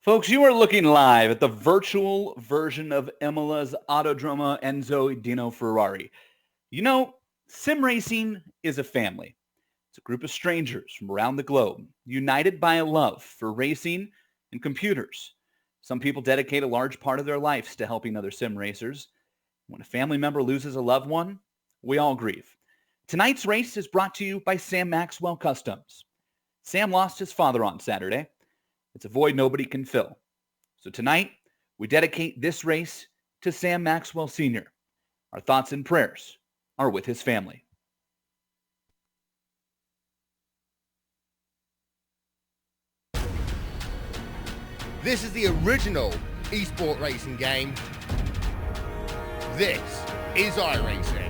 Folks, you are looking live at the virtual version of Imola's Autodromo Enzo Dino Ferrari. You know, sim racing is a family. It's a group of strangers from around the globe, united by a love for racing and computers. Some people dedicate a large part of their lives to helping other sim racers. When a family member loses a loved one, we all grieve. Tonight's race is brought to you by Sam Maxwell Customs. Sam lost his father on Saturday. It's a void nobody can fill. So tonight, we dedicate this race to Sam Maxwell Sr. Our thoughts and prayers are with his family. This is the original esport racing game. This is iRacing.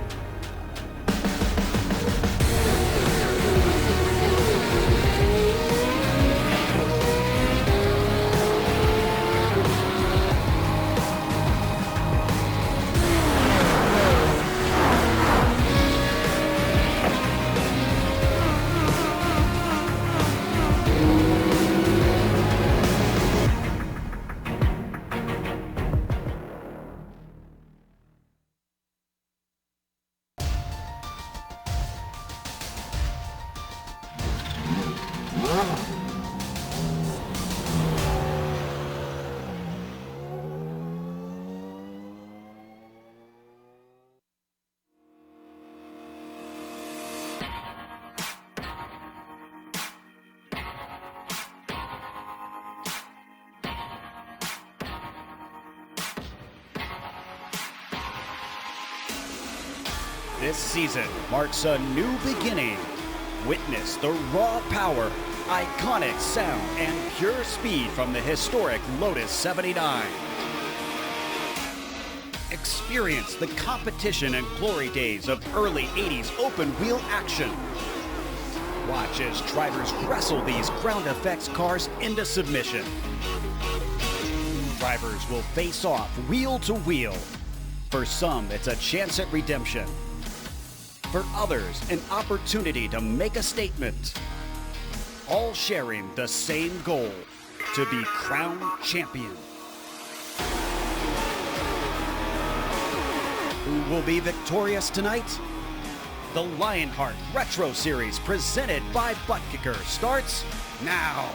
This season marks a new beginning. Witness the raw power, iconic sound, and pure speed from the historic Lotus 79. Experience the competition and glory days of early 80s open-wheel action. Watch as drivers wrestle these ground effects cars into submission. Drivers will face off wheel to wheel. For some, it's a chance at redemption. For others, an opportunity to make a statement. All sharing the same goal, to be crowned champion. Who will be victorious tonight? The Lionheart Retro Series presented by Butt Kicker starts now.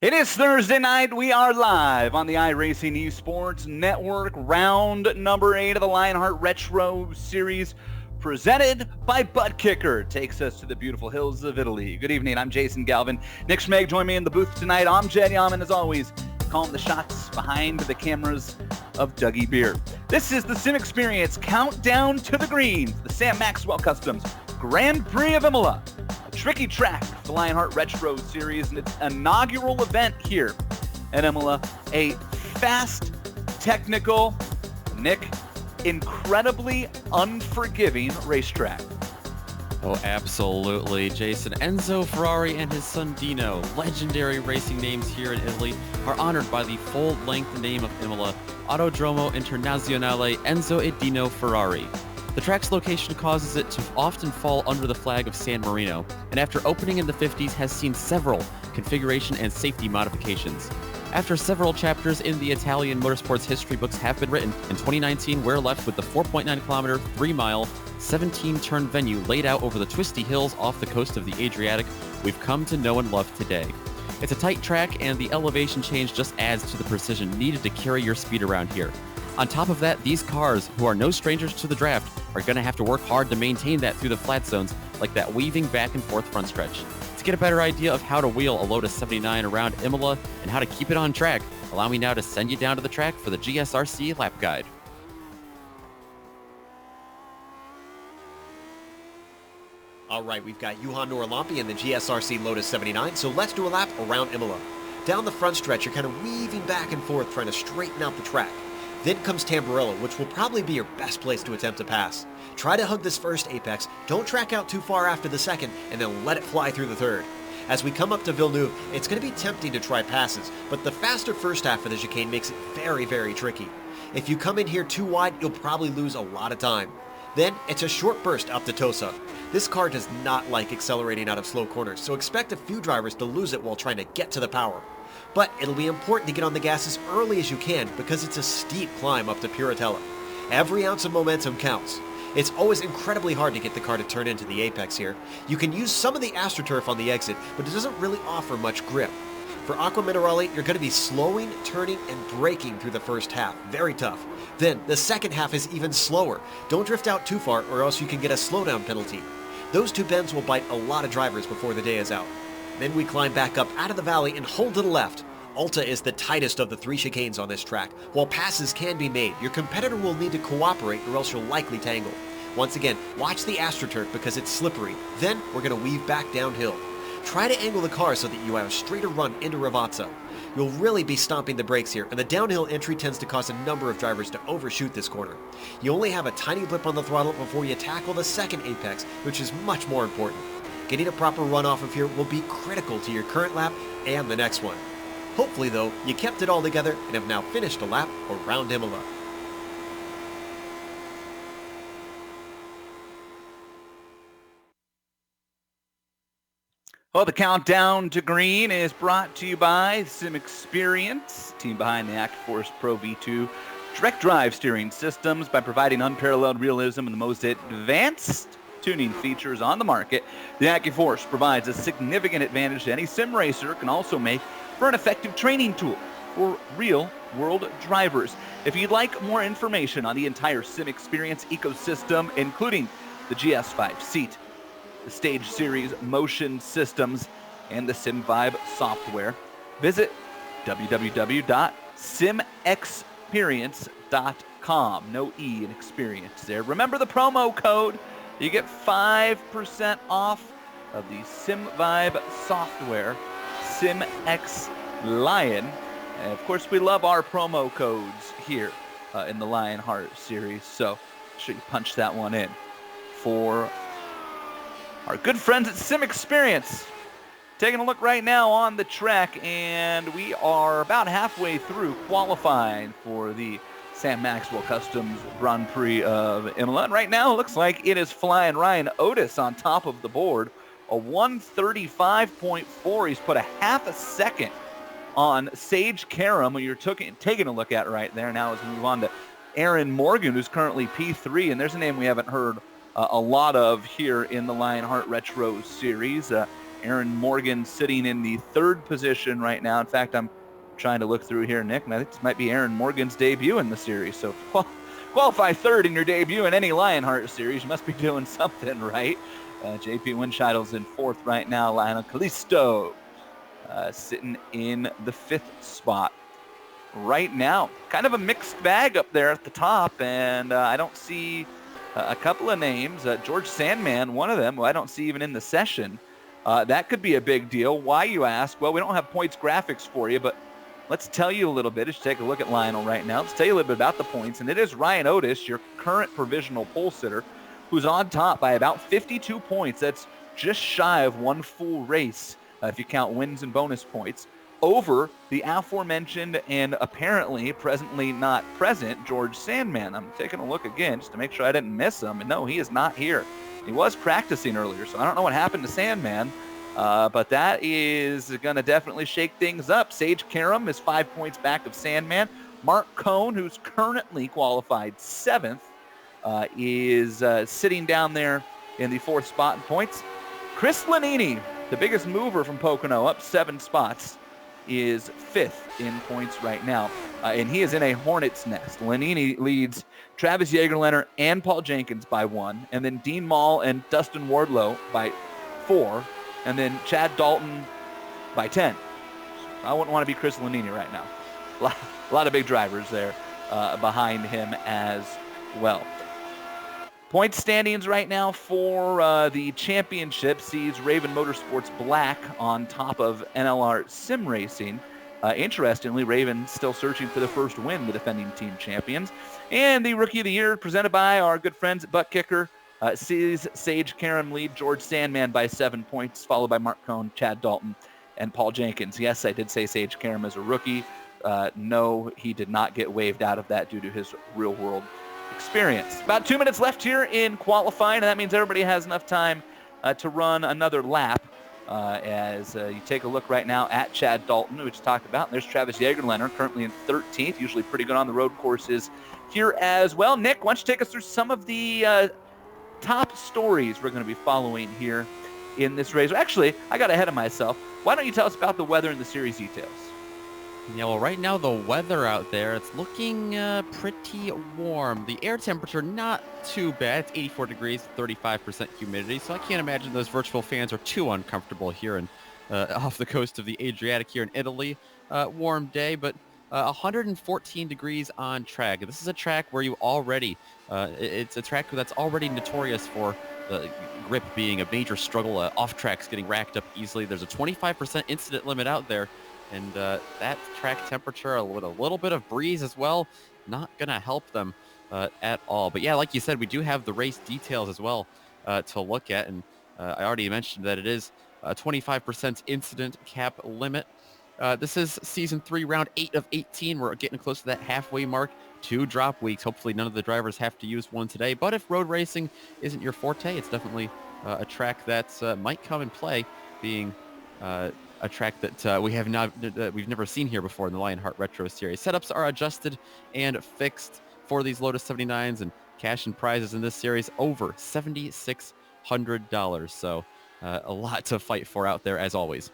It is Thursday night. We are live on the iRacing Esports Network. Round number 8 of the Lionheart Retro Series presented by Butt Kicker takes us to the beautiful hills of Italy. Good evening. I'm Jason Galvin. Nick Schmeg joined me in the booth tonight. I'm Jed Yaman, as always, calling the shots behind the cameras of Dougie Beer. This is the Sim Experience Countdown to the Greens, the Sam Maxwell Customs Grand Prix of Imola. A tricky track, the Lionheart Retro Series, and its inaugural event here at Imola. A fast, technical, Nick, incredibly unforgiving racetrack. Oh, absolutely, Jason. Enzo Ferrari and his son Dino, legendary racing names here in Italy, are honored by the full-length name of Imola, Autodromo Internazionale Enzo e Dino Ferrari. The track's location causes it to often fall under the flag of San Marino, and after opening in the 50s has seen several configuration and safety modifications. After several chapters in the Italian motorsports history books have been written, in 2019 we're left with the 4.9-kilometer, 3-mile, 17-turn venue laid out over the twisty hills off the coast of the Adriatic we've come to know and love today. It's a tight track, and the elevation change just adds to the precision needed to carry your speed around here. On top of that, these cars, who are no strangers to the draft, are going to have to work hard to maintain that through the flat zones, like that weaving back and forth front stretch. To get a better idea of how to wheel a Lotus 79 around Imola and how to keep it on track, allow me now to send you down to the track for the GSRC lap guide. All right, we've got Juhan Norlampi in the GSRC Lotus 79, so let's do a lap around Imola. Down the front stretch, you're kind of weaving back and forth trying to straighten out the track. Then comes Tamburello, which will probably be your best place to attempt to pass. Try to hug this first apex, don't track out too far after the second, and then let it fly through the third. As we come up to Villeneuve, it's going to be tempting to try passes, but the faster first half of the chicane makes it very, very tricky. If you come in here too wide, you'll probably lose a lot of time. Then it's a short burst up to Tosa. This car does not like accelerating out of slow corners, so expect a few drivers to lose it while trying to get to the power. But it'll be important to get on the gas as early as you can because it's a steep climb up to Piratella. Every ounce of momentum counts. It's always incredibly hard to get the car to turn into the apex here. You can use some of the AstroTurf on the exit, but it doesn't really offer much grip. For Aqua Minerale, you're going to be slowing, turning, and braking through the first half. Very tough. Then, the second half is even slower. Don't drift out too far or else you can get a slowdown penalty. Those two bends will bite a lot of drivers before the day is out. Then we climb back up out of the valley and hold to the left. Alta is the tightest of the 3 chicanes on this track. While passes can be made, your competitor will need to cooperate or else you'll likely tangle. Once again, watch the AstroTurf because it's slippery. Then we're going to weave back downhill. Try to angle the car so that you have a straighter run into Ravazza. You'll really be stomping the brakes here, and the downhill entry tends to cause a number of drivers to overshoot this corner. You only have a tiny blip on the throttle before you tackle the second apex, which is much more important. Getting a proper run off of here will be critical to your current lap and the next one. Hopefully, though, you kept it all together and have now finished a lap around Imola. Well, the countdown to green is brought to you by Sim Experience, team behind the ActiveForce Pro V2 direct drive steering systems. By providing unparalleled realism and the most advanced tuning features on the market, the ActiveForce provides a significant advantage that any sim racer can also make for an effective training tool for real-world drivers. If you'd like more information on the entire Sim Experience ecosystem, including the GS5 seat, the Stage Series motion systems, and the SimVibe software, visit www.simexperience.com. No E in experience there. Remember the promo code. You get 5% off of the SimVibe software, SimXLion. And of course, we love our promo codes here in the Lionheart series. So make sure you punch that one in for our good friends at Sim Experience. Taking a look right now on the track, and we are about halfway through qualifying for the Sam Maxwell Customs Grand Prix of Imola. And right now, it looks like it is flying Ryan Otis on top of the board. A 135.4. He's put a half a second on Sage Karam, who you're taking a look at right there. Now as we move on to Aaron Morgan, who's currently P3, and there's a name we haven't heard a lot of here in the Lionheart Retro Series. Aaron Morgan sitting in the 3rd position right now. In fact, I'm trying to look through here, Nick, and I think this might be Aaron Morgan's debut in the series. So qualify 3rd in your debut in any Lionheart series, you must be doing something right. JP Winshidle's in 4th right now. Lionel Callisto sitting in the 5th spot right now. Kind of a mixed bag up there at the top, and I don't see a couple of names. George Sandman, one of them, who I don't see even in the session. That could be a big deal. Why, you ask? Well, we don't have points graphics for you, but let's tell you a little bit. Just take a look at Lionel right now. Let's tell you a little bit about the points, and it is Ryan Otis, your current provisional pole sitter, who's on top by about 52 points. That's just shy of one full race, if you count wins and bonus points, over the aforementioned and apparently presently not present George Sandman. I'm taking a look again just to make sure I didn't miss him. And no, he is not here. He was practicing earlier, so I don't know what happened to Sandman, but that is going to definitely shake things up. Sage Karam is 5 points back of Sandman. Mark Cohn, who's currently qualified 7th, is sitting down there in the 4th spot in points. Chris Lanini, the biggest mover from Pocono, up 7 spots, is 5th in points right now, and he is in a hornet's nest. Lanini leads Travis Jagerleiner and Paul Jenkins by 1, and then Dean Mall and Dustin Wardlow by 4, and then Chad Dalton by 10. I wouldn't want to be Chris Lanini right now. A lot of big drivers there behind him as well. Point standings right now for the championship sees Raven Motorsports Black on top of NLR Sim Racing. Interestingly, Raven still searching for the first win, the defending team champions. And the Rookie of the Year presented by our good friends at Butt Kicker sees Sage Karam lead George Sandman by 7 points, followed by Mark Cohn, Chad Dalton, and Paul Jenkins. Yes, I did say Sage Karam is a rookie. No, he did not get waived out of that due to his real-world experience. About 2 minutes left here in qualifying, and that means everybody has enough time to run another lap. As you take a look right now at Chad Dalton, who we just talked about. And there's Travis Jagerleiner, currently in 13th, usually pretty good on the road courses here as well. Nick, why don't you take us through some of the top stories we're going to be following here in this race? Actually, I got ahead of myself. Why don't you tell us about the weather and the series details? Yeah, well, right now the weather out there, it's looking pretty warm. The air temperature, not too bad. It's 84 degrees, 35% humidity, so I can't imagine those virtual fans are too uncomfortable here in, off the coast of the Adriatic here in Italy. Warm day, but 114 degrees on track. This is a track where you already, it's a track that's already notorious for grip being a major struggle. Off tracks getting racked up easily. There's a 25% incident limit out there. And that track temperature with a little bit of breeze as well, not going to help them at all. But yeah, like you said, we do have the race details as well to look at. And I already mentioned that it is a 25% incident cap limit. This is Season 3, Round 8 of 18. We're getting close to that halfway mark. 2 drop weeks. Hopefully none of the drivers have to use one today. But if road racing isn't your forte, it's definitely a track that might come in play, being a track that we've never seen here before in the Lionheart Retro Series. Setups are adjusted and fixed for these Lotus 79s, and cash and prizes in this series over $7,600. So a lot to fight for out there, as always.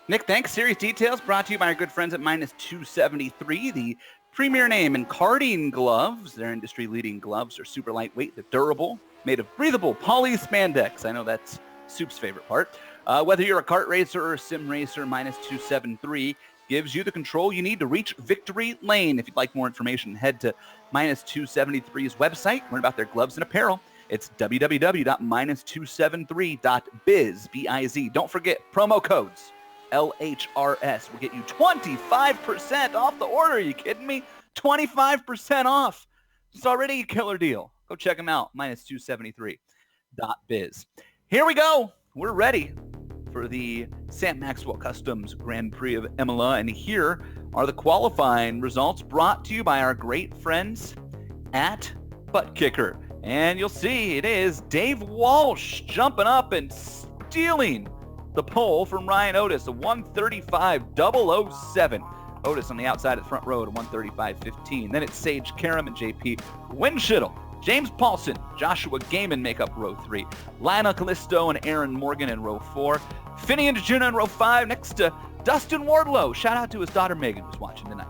Nick, thanks. Series details brought to you by our good friends at Minus 273, the premier name in karting gloves. Their industry-leading gloves are super lightweight, they're durable, made of breathable poly spandex. I know that's Soup's favorite part. Whether you're a kart racer or a sim racer, Minus 273 gives you the control you need to reach victory lane. If you'd like more information, head to Minus 273's website. Learn about their gloves and apparel. It's www.minus273.biz, B-I-Z. Don't forget, promo codes LHRS will get you 25% off the order. Are you kidding me? 25% off. It's already a killer deal. Go check them out, minus273.biz. Here we go. We're ready for the Sam Maxwell Customs Grand Prix of Imola, and here are the qualifying results brought to you by our great friends at Butt Kicker. And you'll see it is Dave Walsh jumping up and stealing the pole from Ryan Otis, a 135.007. Otis on the outside at the front row at 135.15. Then it's Sage Karam and JP Winshittle. James Paulson, Joshua Gaiman make up row 3. Lionel Callisto and Aaron Morgan in row 4. Finney and DeJuna in row 5 next to Dustin Wardlow. Shout out to his daughter Megan who's watching tonight.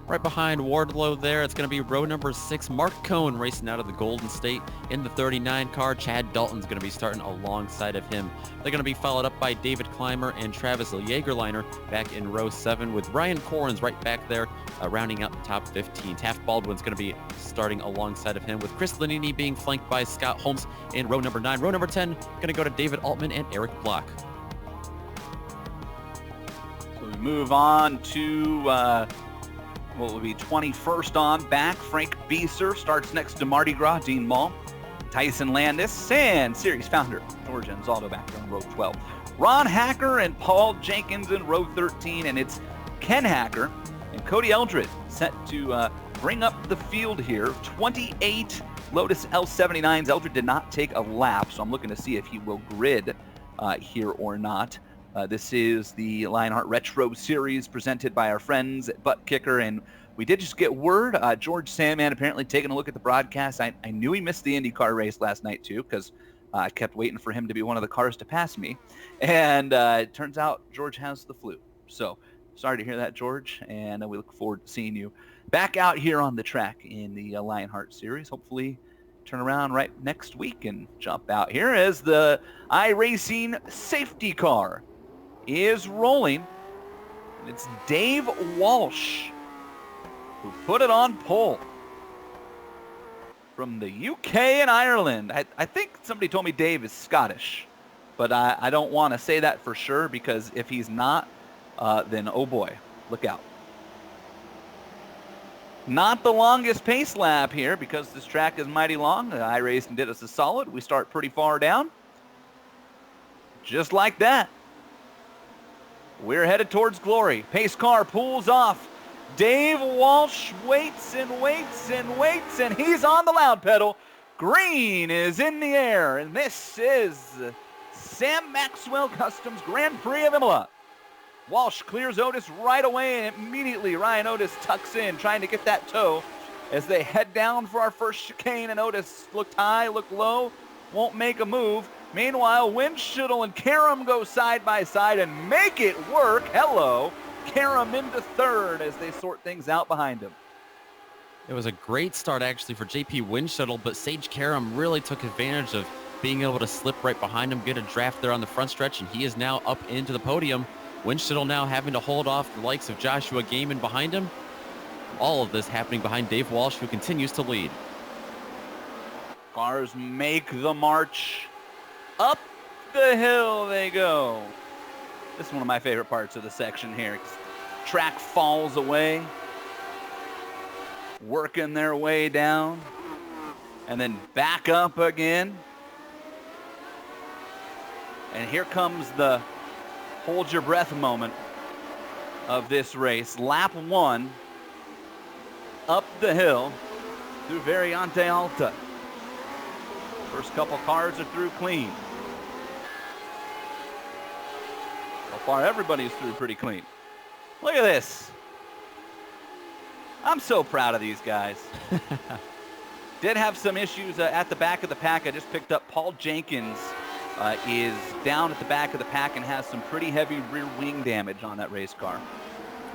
Right behind Wardlow there, it's going to be row number 6. Mark Cohn racing out of the Golden State in the 39 car. Chad Dalton's going to be starting alongside of him. They're going to be followed up by David Clymer and Travis Jagerleiner back in row 7, with Ryan Corrins right back there rounding out the top 15. Taft Baldwin's going to be starting alongside of him, with Chris Lanini being flanked by Scott Holmes in row number 9. Row number 10 going to go to David Altman and Eric Block. So we move on to what will be 21st on back. Frank Beeser starts next to Mardi Gras, Dean Mall, Tyson Landis, and series founder George Anzaldo back there in row 12. Ron Hacker and Paul Jenkins in row 13, and it's Ken Hacker and Cody Eldred set to bring up the field here. 28 Lotus L79s. Eldred did not take a lap, so I'm looking to see if he will grid here or not. This is the Lionheart Retro Series presented by our friends at Butt Kicker, and we did just get word. George Sandman apparently taking a look at the broadcast. I knew he missed the IndyCar race last night too, because I kept waiting for him to be one of the cars to pass me. And it turns out George has the flu. So sorry to hear that, George, and we look forward to seeing you back out here on the track in the Lionheart Series. Hopefully turn around right next week and jump out here as the iRacing safety car is rolling. And it's Dave Walsh who put it on pole from the UK and Ireland. I think somebody told me Dave is Scottish, but I don't want to say that for sure, because if he's not, then oh boy, look out. Not the longest pace lap here, because this track is mighty long. iRacing did us a solid. We start pretty far down. Just like that, we're headed towards glory. Pace car pulls off Dave Walsh waits and waits and waits, and he's on the loud pedal. Green is in the air, and this is Sam Maxwell Customs Grand Prix of Imola. Walsh clears Otis right away, and immediately Ryan Otis tucks in, trying to get that toe as they head down for our first chicane, and Otis looked high, looked low, won't make a move. Meanwhile, Winchittle and Karam go side by side and make it work. Hello. Karam into third as they sort things out behind him. It was a great start actually for JP Winchittle, but Sage Karam really took advantage of being able to slip right behind him, get a draft there on the front stretch, and he is now up into the podium. Winchittle now having to hold off the likes of Joshua Gaiman behind him. All of this happening behind Dave Walsh, who continues to lead. Cars make the march. Up the hill they go. This is one of my favorite parts of the section here. Track falls away, working their way down, and then back up again. And here comes the hold your breath moment of this race. Lap 1, up the hill through Variante Alta. First couple cars are through clean. So far, everybody's through pretty clean. Look at this. I'm so proud of these guys. Did have some issues at the back of the pack. I just picked up Paul Jenkins is down at the back of the pack and has some pretty heavy rear wing damage on that race car.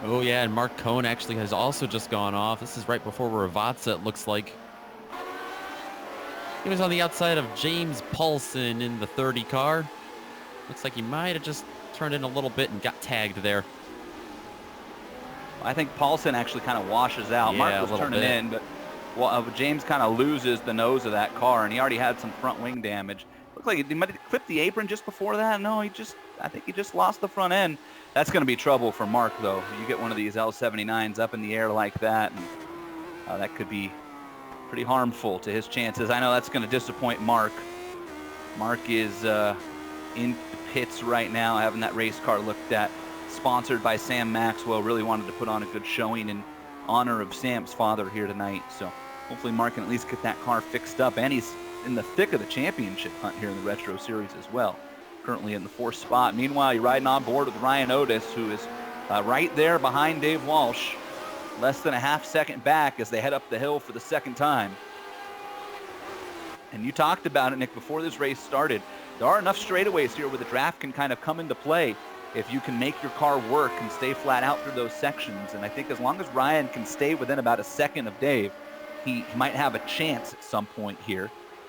Oh yeah, and Mark Cohn actually has also just gone off. This is right before Ravazza, it looks like. He was on the outside of James Paulson in the 30 car. Looks like he might have just turned in a little bit and got tagged there. I think Paulson actually kind of washes out. Yeah, Mark was turning in, but James kind of loses the nose of that car, and he already had some front wing damage. Looks like he might have clipped the apron just before that. No, I think he just lost the front end. That's going to be trouble for Mark, though. You get one of these L79s up in the air like that, and that could be pretty harmful to his chances. I know that's going to disappoint Mark. Mark is in pits right now, having that race car looked at. Sponsored by Sam Maxwell. Really wanted to put on a good showing in honor of Sam's father here tonight. So hopefully Mark can at least get that car fixed up. And he's in the thick of the championship hunt here in the Retro Series as well. Currently in the 4th spot. Meanwhile, you're riding on board with Ryan Otis, who is right there behind Dave Walsh. Less than a half second back as they head up the hill for the second time. And you talked about it, Nick, before this race started. There are enough straightaways here where the draft can kind of come into play if you can make your car work and stay flat out through those sections. And I think as long as Ryan can stay within about a second of Dave, he might have a chance at some point here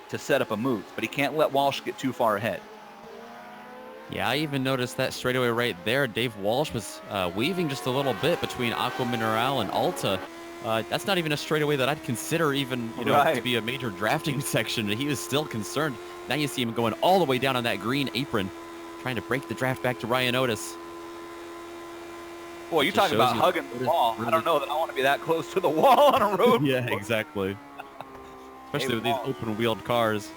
to set up a move. But he can't let Walsh get too far ahead. Yeah, I even noticed that straightaway right there. Dave Walsh was weaving just a little bit between Aqua Mineral and Alta. That's not even a straightaway that I'd consider even, to be a major drafting section. He was still concerned. Now you see him going all the way down on that green apron, trying to break the draft back to Ryan Otis. Boy, you talking about hugging the wall. Really... I don't know that I want to be that close to the wall on a road. Yeah, exactly. Especially with these open-wheeled cars.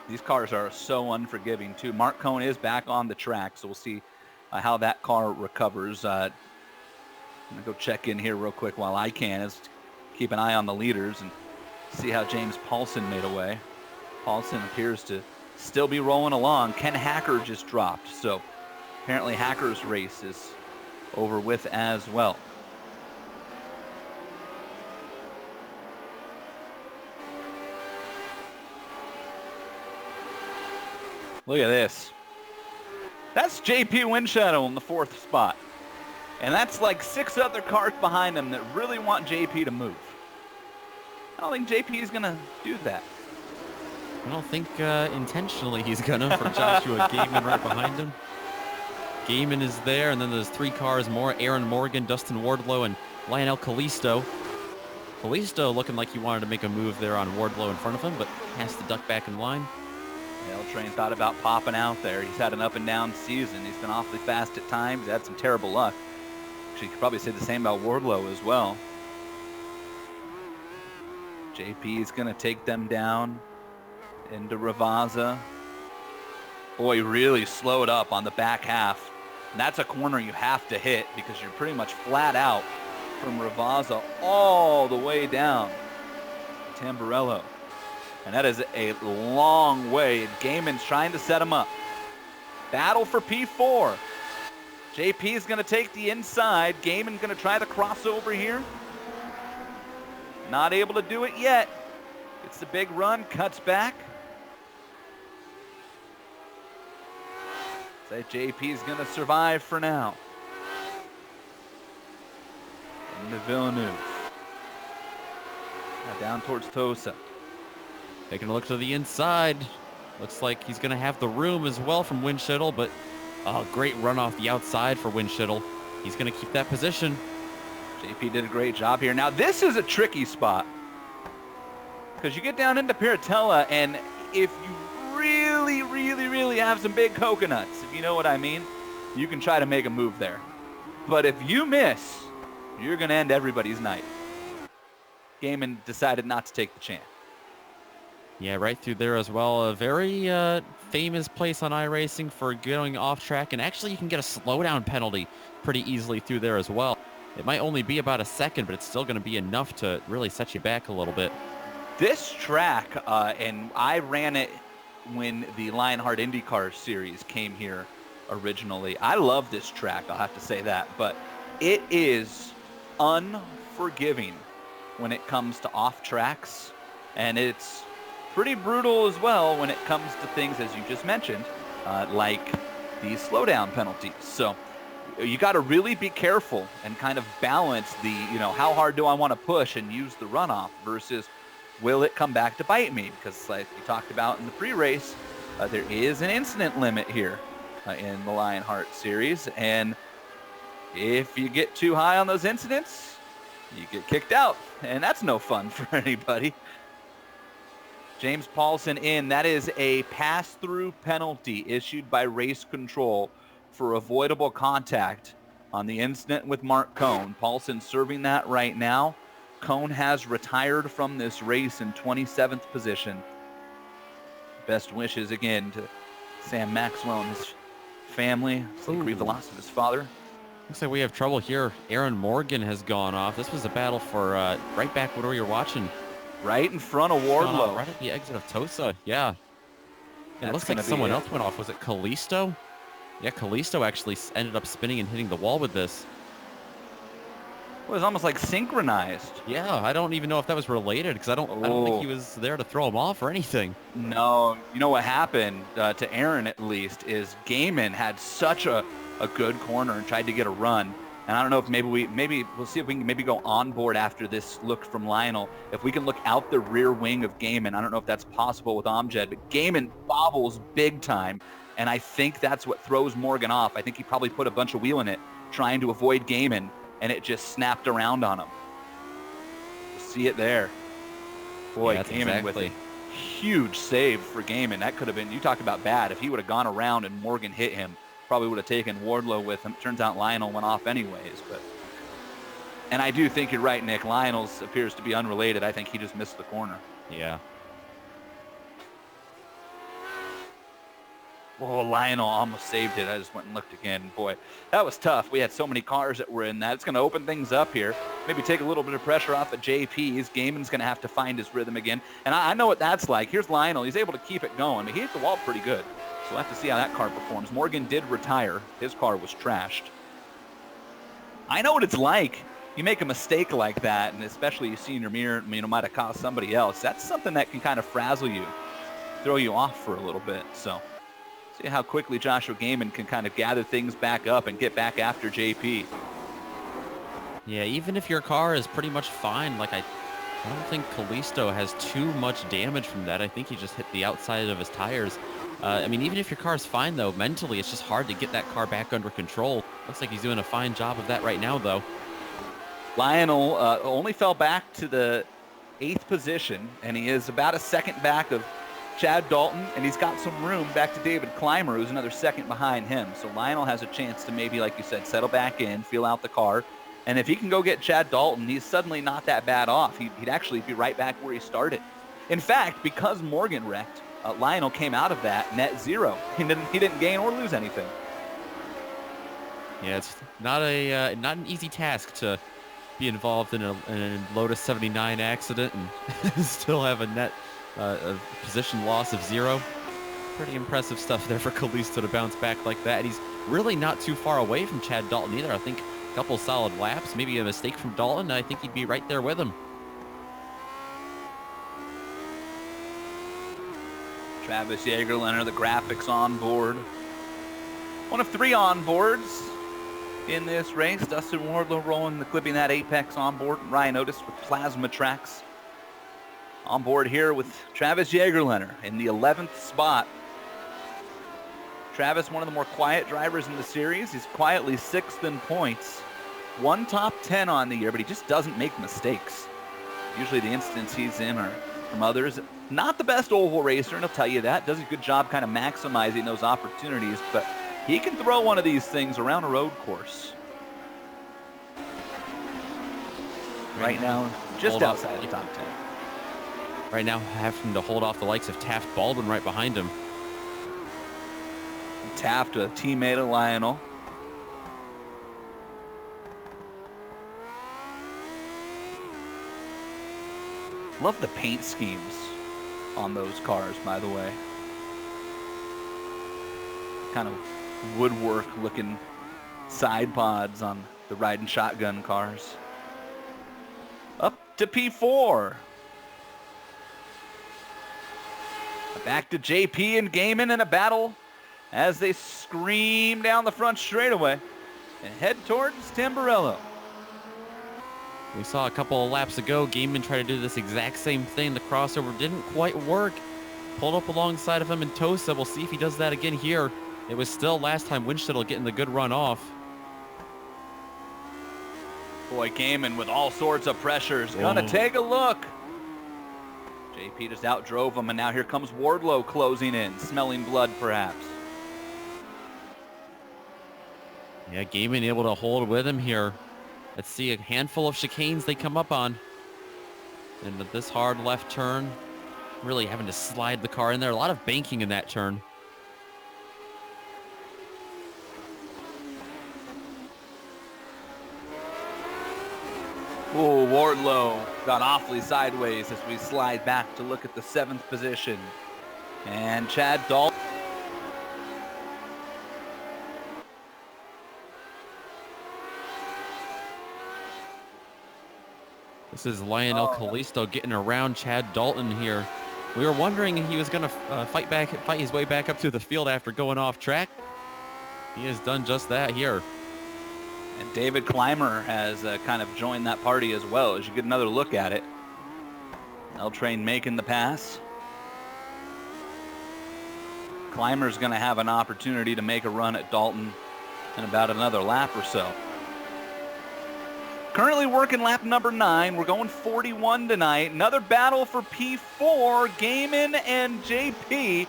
These cars are so unforgiving, too. Mark Cohn is back on the track, so we'll see how that car recovers. I'm going to go check in here real quick while I can. Is keep an eye on the leaders and see how James Paulson made away. Paulson appears to still be rolling along. Ken Hacker just dropped, so apparently Hacker's race is over with as well. Look at this. That's JP Winchittle in the 4th spot. And that's like 6 other cars behind him that really want JP to move. I don't think JP is going to do that. I don't think intentionally he's gonna, for Joshua Gaiman right behind him. Gaiman is there, and then there's 3 cars more. Aaron Morgan, Dustin Wardlow, and Lionel Callisto. Callisto looking like he wanted to make a move there on Wardlow in front of him, but has to duck back in line. L-Train thought about popping out there. He's had an up and down season. He's been awfully fast at times. He's had some terrible luck. Actually, you could probably say the same about Wardlow as well. JP is going to take them down into Ravazza. Boy, really slowed up on the back half. And that's a corner you have to hit because you're pretty much flat out from Ravazza all the way down to Tamburello. And that is a long way. Gaiman's trying to set him up. Battle for P4. JP is going to take the inside. Gaiman's going to try the crossover here. Not able to do it yet. It's the big run, cuts back. Say JP is going to survive for now. Into Villeneuve. Now down towards Tosa. Taking a look to the inside. Looks like he's going to have the room as well from Winschittel, but great run off the outside for Winschittel. He's going to keep that position. JP did a great job here. Now this is a tricky spot because you get down into Piratella, and if you really have some big coconuts, if you know what I mean, you can try to make a move there. But if you miss, you're going to end everybody's night. Gaiman decided not to take the chance. Yeah, right through there as well. A very famous place on iRacing for going off track, and actually you can get a slowdown penalty pretty easily through there as well. It might only be about a second, but it's still going to be enough to really set you back a little bit. This track, and I ran it when the Lionheart IndyCar series came here originally. I love this track, I'll have to say that, but it is unforgiving when it comes to off tracks, and it's pretty brutal as well when it comes to things, as you just mentioned, like these slowdown penalties. So you got to really be careful and kind of balance the, how hard do I want to push and use the runoff versus will it come back to bite me? Because like we talked about in the pre-race, there is an incident limit here in the Lionheart series. And if you get too high on those incidents, you get kicked out. And that's no fun for anybody. James Paulson in. That is a pass-through penalty issued by race control for avoidable contact on the incident with Mark Cohn. Paulson serving that right now. Cohn has retired from this race in 27th position. Best wishes again to Sam Maxwell and his family. Grieve the loss of his father. Looks like we have trouble here. Aaron Morgan has gone off. This was a battle for right back where you were watching. Right in front of Wardlow. Right at the exit of Tosa, yeah. It looks like someone else went off. Was it Kalisto? Yeah, Kalisto actually ended up spinning and hitting the wall with this. It was almost like synchronized. Yeah, I don't even know if that was related because I don't think he was there to throw him off or anything. No, you know what happened to Aaron at least is Gaiman had such a good corner and tried to get a run. And I don't know if maybe we'll see if we can maybe go on board after this look from Lionel. If we can look out the rear wing of Gaiman, I don't know if that's possible with Amjad, but Gaiman bobbles big time. And I think that's what throws Morgan off. I think he probably put a bunch of wheel in it trying to avoid Gaiman, and it just snapped around on him. See it there. Boy, yeah, Gaiman with a huge save for Gaiman. That could have been, you talk about bad. If he would have gone around and Morgan hit him, probably would have taken Wardlow with him. Turns out Lionel went off anyways. And I do think you're right, Nick. Lionel's appears to be unrelated. I think he just missed the corner. Yeah. Oh, Lionel almost saved it. I just went and looked again. Boy, that was tough. We had so many cars that were in that. It's going to open things up here. Maybe take a little bit of pressure off of JP's. Gaiman's going to have to find his rhythm again. And I know what that's like. Here's Lionel. He's able to keep it going. He hit the wall pretty good. So we'll have to see how that car performs. Morgan did retire. His car was trashed. I know what it's like. You make a mistake like that, and especially you see in your mirror, might have cost somebody else. That's something that can kind of frazzle you, throw you off for a little bit. So see how quickly Joshua Gaiman can kind of gather things back up and get back after JP. Yeah, even if your car is pretty much fine, like I don't think Kalisto has too much damage from that. I think he just hit the outside of his tires. Even if your car's fine, though, mentally, it's just hard to get that car back under control. Looks like he's doing a fine job of that right now, though. Lionel only fell back to the 8th position, and he is about a second back of Chad Dalton, and he's got some room back to David Clymer, who's another second behind him. So Lionel has a chance to maybe, like you said, settle back in, feel out the car. And if he can go get Chad Dalton, he's suddenly not that bad off. He'd actually be right back where he started. In fact, because Morgan wrecked, Lionel came out of that net zero. He didn't gain or lose anything. Yeah, it's not an easy task to be involved in a Lotus 79 accident and still have a net a position loss of 0. Pretty impressive stuff there for Kalisto to bounce back like that. And he's really not too far away from Chad Dalton either. I think a couple solid laps, maybe a mistake from Dalton. I think he'd be right there with him. Travis Jagerleiner, the graphics on board. One of 3 onboards in this race. Dustin Wardlow rolling the clipping that Apex onboard. Ryan Otis with plasma tracks on board here with Travis Jagerleiner in the 11th spot. Travis, one of the more quiet drivers in the series. He's quietly 6th in points. 1 top 10 on the year, but he just doesn't make mistakes. Usually the instance he's in are from others. Not the best oval racer, and he'll tell you that. Does a good job kind of maximizing those opportunities, but he can throw one of these things around a road course. Right now, just outside the top 10. Right now, having to hold off the likes of Taft Baldwin right behind him. Taft, a teammate of Lionel. Love the paint schemes on those cars, by the way. Kind of woodwork looking side pods on the riding shotgun cars. Up to P4. Back to JP and Gaiman in a battle as they scream down the front straightaway and head towards Tamburello. We saw a couple of laps ago, Gaiman tried to do this exact same thing. The crossover didn't quite work. Pulled up alongside of him in Tosa. We'll see if he does that again here. It was still last time Winchell getting the good run off. Boy, Gaiman with all sorts of pressures. Gonna take a look. JP just outdrove him, and now here comes Wardlow closing in, smelling blood perhaps. Yeah, Gaiman able to hold with him here. Let's see a handful of chicanes they come up on. And with this hard left turn, really having to slide the car in there. A lot of banking in that turn. Oh, Wardlow got awfully sideways as we slide back to look at the 7th position. And Chad Dalton. This is Lionel Kalisto getting around Chad Dalton here. We were wondering if he was going to fight his way back up to the field after going off track. He has done just that here. And David Clymer has kind of joined that party as well, as you get another look at it. L-Train making the pass. Clymer's going to have an opportunity to make a run at Dalton in about another lap or so. Currently working lap number 9. We're going 41 tonight. Another battle for P4, Gaiman and JP.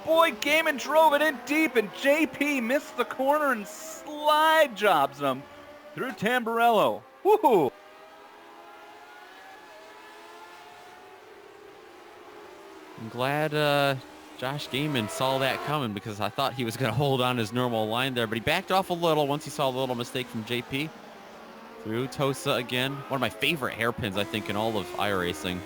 Boy, Gaiman drove it in deep, and JP missed the corner and slide jobs him through Tamburello. Woohoo! I'm glad Josh Gaiman saw that coming, because I thought he was going to hold on his normal line there, but he backed off a little once he saw a little mistake from JP. Through Tosa again. One of my favorite hairpins, I think, in all of iRacing.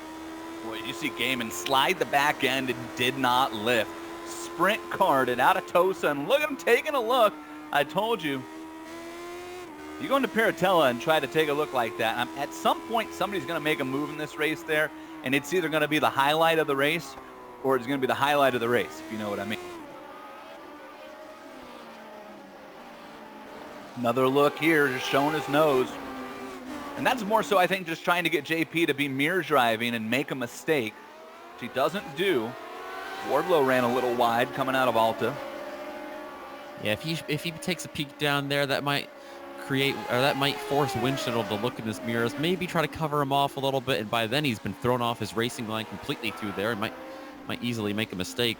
Boy, you see Gaiman slide the back end and did not lift. Sprint carded out of Tosa, and look at him taking a look. I told you. You go into Paratella and try to take a look like that. At some point, somebody's going to make a move in this race there, and it's either going to be the highlight of the race or it's going to be the highlight of the race, if you know what I mean. Another look here, just showing his nose. And that's more so, I think, just trying to get JP to be mirror driving and make a mistake, which he doesn't do. Wardlow ran a little wide coming out of Alta. Yeah, if he takes a peek down there, that might force Winchell to look in his mirrors, maybe try to cover him off a little bit, and by then he's been thrown off his racing line completely through there and might easily make a mistake.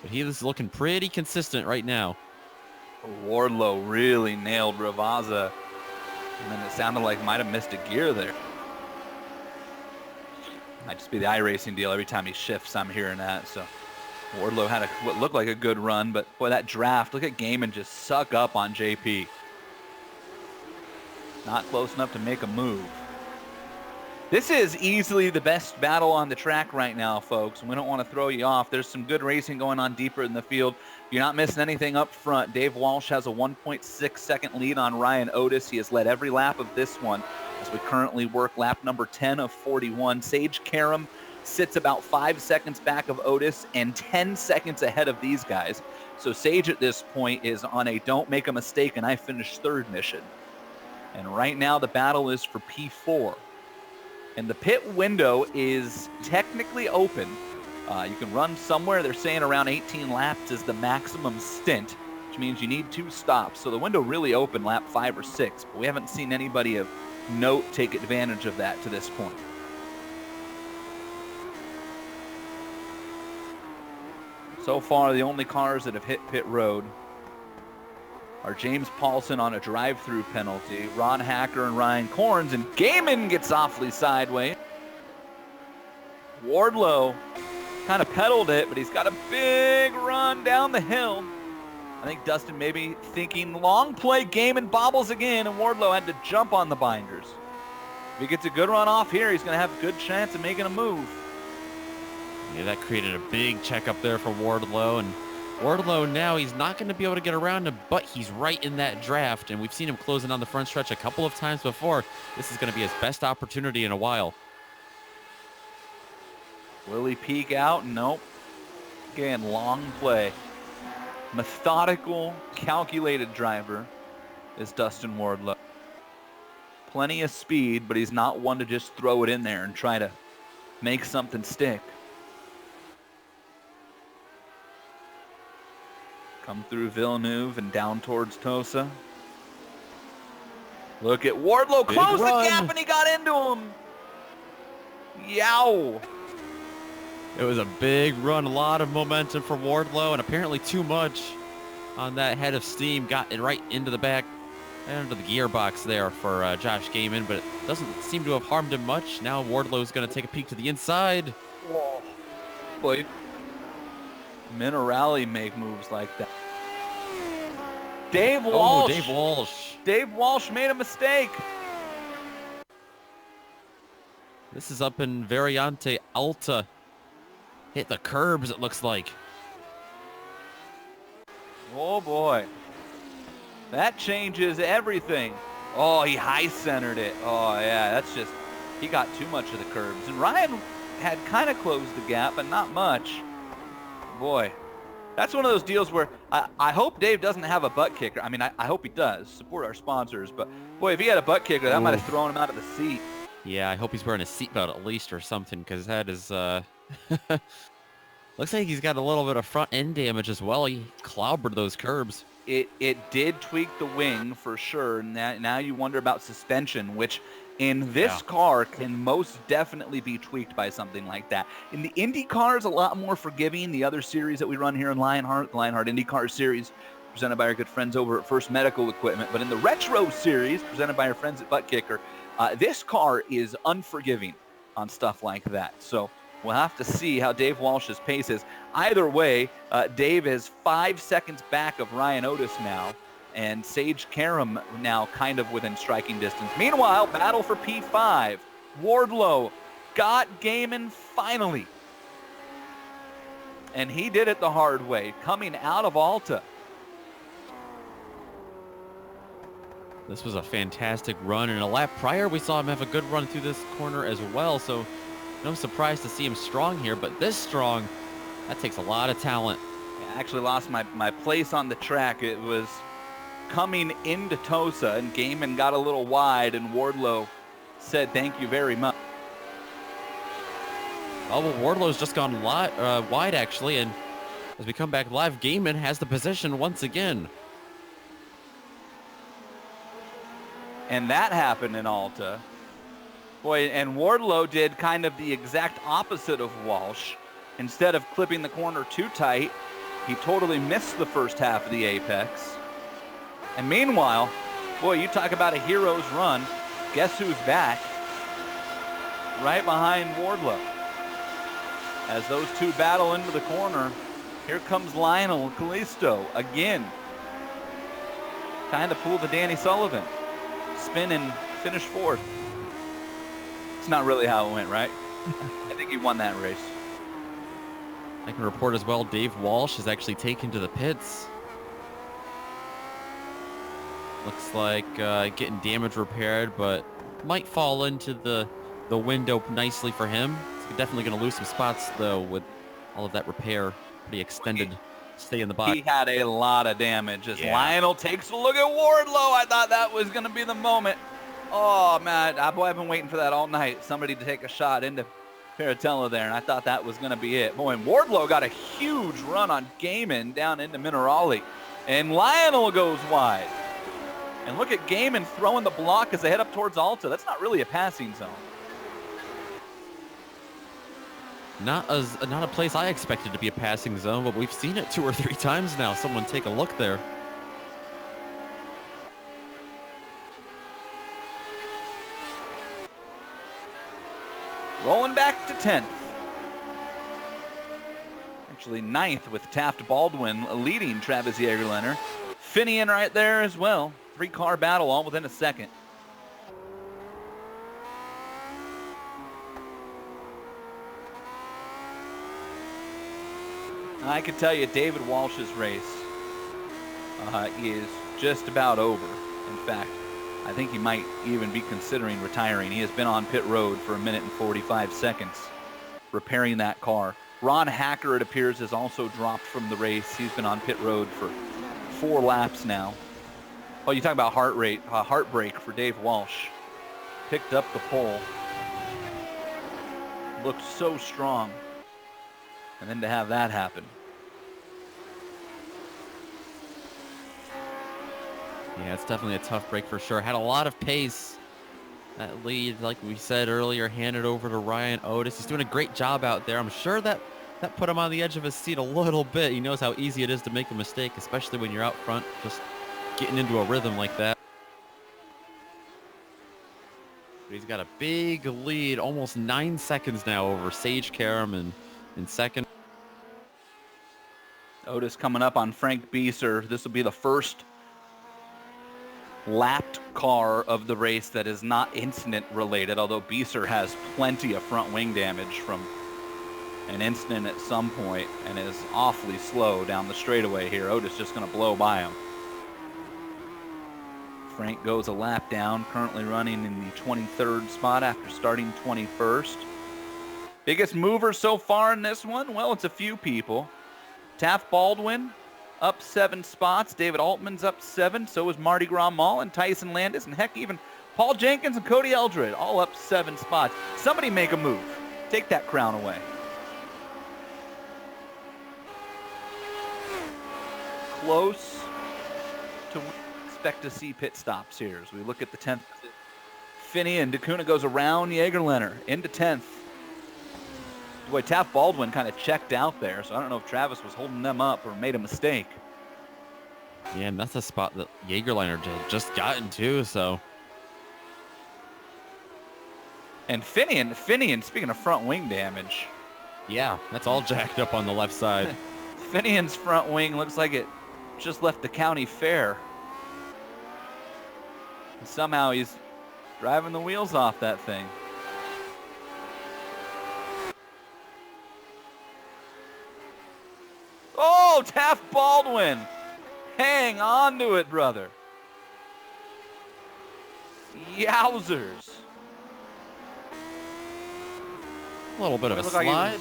But he is looking pretty consistent right now. Wardlow really nailed Ravazza, and then it sounded like might have missed a gear there. Might just be the iRacing deal. Every time he shifts, I'm hearing that. So Wardlow had what looked like a good run, but boy, that draft, look at Gaiman just suck up on JP. Not close enough to make a move. This is easily the best battle on the track right now, folks. We don't want to throw you off. There's some good racing going on deeper in the field. You're not missing anything up front. Dave Walsh has a 1.6 second lead on Ryan Otis. He has led every lap of this one as we currently work lap number 10 of 41. Sage Karam sits about 5 seconds back of Otis and 10 seconds ahead of these guys. So Sage at this point is on a don't make a mistake and I finish third mission. And right now the battle is for P4. And the pit window is technically open. You can run somewhere. They're saying around 18 laps is the maximum stint, which means you need 2 stops. So the window really open lap 5 or 6, but we haven't seen anybody of note take advantage of that to this point. So far, the only cars that have hit pit road are James Paulson on a drive-through penalty, Ron Hacker and Ryan Corns, and Gaiman gets awfully sideways. Wardlow kind of pedaled it, but he's got a big run down the hill. I think Dustin maybe thinking long play, Gaiman bobbles again, and Wardlow had to jump on the binders. If he gets a good run off here, he's going to have a good chance of making a move. Yeah, that created a big check up there for Wardlow, and Wardlow now, he's not going to be able to get around him, but he's right in that draft, and we've seen him closing on the front stretch a couple of times before. This is going to be his best opportunity in a while. Will he peek out? Nope. Again, long play. Methodical, calculated driver is Dustin Wardlow. Plenty of speed, but he's not one to just throw it in there and try to make something stick. Come through Villeneuve and down towards Tosa. Look at Wardlow, close the gap, and he got into him. Yow. It was a big run, a lot of momentum for Wardlow, and apparently too much on that head of steam. Got it right into the back, into the gearbox there for Josh Gaiman, but it doesn't seem to have harmed him much. Now Wardlow's going to take a peek to the inside. Whoa. Boy, Minerali make moves like that. Dave Walsh. Oh, Dave Walsh. Dave Walsh made a mistake. This is up in Variante Alta. Hit the curbs, it looks like. Oh, boy. That changes everything. Oh, he high-centered it. Oh, yeah, that's just, he got too much of the curbs. And Ryan had kind of closed the gap, but not much. Boy, that's one of those deals where I hope Dave doesn't have a butt kicker. I mean, I hope he does. Support our sponsors. But, boy, if he had a butt kicker, that might have thrown him out of the seat. Yeah, I hope he's wearing a seatbelt at least or something, because that is... looks like he's got a little bit of front end damage as well. He clobbered those curbs. It did tweak the wing for sure. Now you wonder about suspension, which in this car can most definitely be tweaked by something like that. In the IndyCar is a lot more forgiving. The other series that we run here in Lionheart, the Lionheart IndyCar series, presented by our good friends over at First Medical Equipment. But in the Retro series, presented by our friends at Butt Kicker, this car is unforgiving on stuff like that. So we'll have to see how Dave Walsh's pace is. Either way, Dave is 5 seconds back of Ryan Otis now, and Sage Karam now kind of within striking distance. Meanwhile, battle for P5. Wardlow got Gaiman finally. And he did it the hard way, coming out of Alta. This was a fantastic run, and a lap prior we saw him have a good run through this corner as well, so no surprise to see him strong here, but this strong, that takes a lot of talent. I actually lost my place on the track. It was coming into Tosa, and Gaiman got a little wide, and Wardlow said thank you very much. Oh, well, Wardlow's just gone wide, actually, and as we come back live, Gaiman has the position once again. And that happened in Alta. Boy, and Wardlow did kind of the exact opposite of Walsh. Instead of clipping the corner too tight, he totally missed the first half of the apex. And meanwhile, boy, you talk about a hero's run. Guess who's back? Right behind Wardlow. As those two battle into the corner, here comes Lionel Callisto again. Trying to pull the Danny Sullivan. Spin and finish fourth. That's not really how it went, right? I think he won that race. I can report as well, Dave Walsh is actually taken to the pits. Looks like getting damage repaired, but might fall into the window nicely for him. He's definitely going to lose some spots, though, with all of that repair. Pretty extended stay in the box. He had a lot of damage as Lionel takes a look at Wardlow. I thought that was going to be the moment. Oh, man, I've been waiting for that all night. Somebody to take a shot into Paratella there, and I thought that was going to be it. Boy, and Wardlow got a huge run on Gaiman down into Minerali, and Lionel goes wide. And look at Gaiman throwing the block as they head up towards Alta. That's not really a passing zone. Not a place I expected to be a passing zone, but we've seen it 2 or 3 times now. Someone take a look there. Rolling back to 10th. Actually 9th with Taft Baldwin leading Travis Jägerleiner. Finian right there as well. 3-car battle all within a second. I can tell you David Walsh's race is just about over. In fact, I think he might even be considering retiring. He has been on pit road for 1 minute and 45 seconds repairing that car. Ron Hacker, it appears, has also dropped from the race. He's been on pit road for 4 laps now. Oh, you talk about heartbreak for Dave Walsh. Picked up the pole. Looked so strong. And then to have that happen. Yeah, it's definitely a tough break for sure. Had a lot of pace. That lead, like we said earlier, handed over to Ryan Otis. He's doing a great job out there. I'm sure that put him on the edge of his seat a little bit. He knows how easy it is to make a mistake, especially when you're out front, just getting into a rhythm like that. But he's got a big lead, almost 9 seconds now over Sage Karam in second. Otis coming up on Frank Bieser. This will be the first lapped car of the race that is not incident related, although Bieser has plenty of front wing damage from an incident at some point and is awfully slow down the straightaway here. Otis just going to blow by him. Frank goes a lap down, currently running in the 23rd spot after starting 21st. Biggest mover so far in this one? Well, it's a few people. Taft Baldwin up 7 spots. David Altman's up 7. So is Marty Gras and Tyson Landis, and heck, even Paul Jenkins and Cody Eldred all up 7 spots. Somebody make a move. Take that crown away. Close to expect to see pit stops here as we look at the 10th. Finney and DeCuna goes around Jägerleiner into 10th. Boy, Taft Baldwin kind of checked out there, so I don't know if Travis was holding them up or made a mistake. Yeah, and that's a spot that Jägerleiner just got into, so. And Finian, speaking of front wing damage. Yeah, that's all jacked up on the left side. Finian's front wing looks like it just left the county fair. And somehow he's driving the wheels off that thing. Oh, Taft Baldwin. Hang on to it, brother. Yowzers. A little bit of a slide.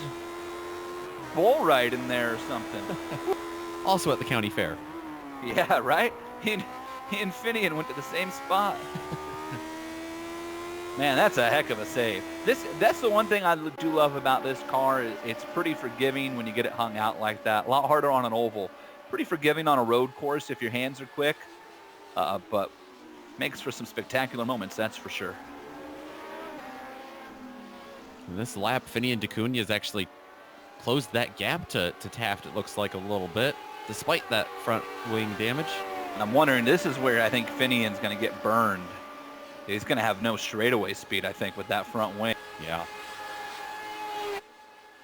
Bull ride in there or something. Also at the county fair. Yeah, right? He and Finian went to the same spot. Man, that's a heck of a save. That's the one thing I do love about this car. It's pretty forgiving when you get it hung out like that. A lot harder on an oval. Pretty forgiving on a road course if your hands are quick. But makes for some spectacular moments, that's for sure. In this lap, Finian DeCuna has actually closed that gap to Taft, it looks like, a little bit, despite that front wing damage. And I'm wondering, this is where I think Finian's going to get burned. He's going to have no straightaway speed, I think, with that front wing. Yeah.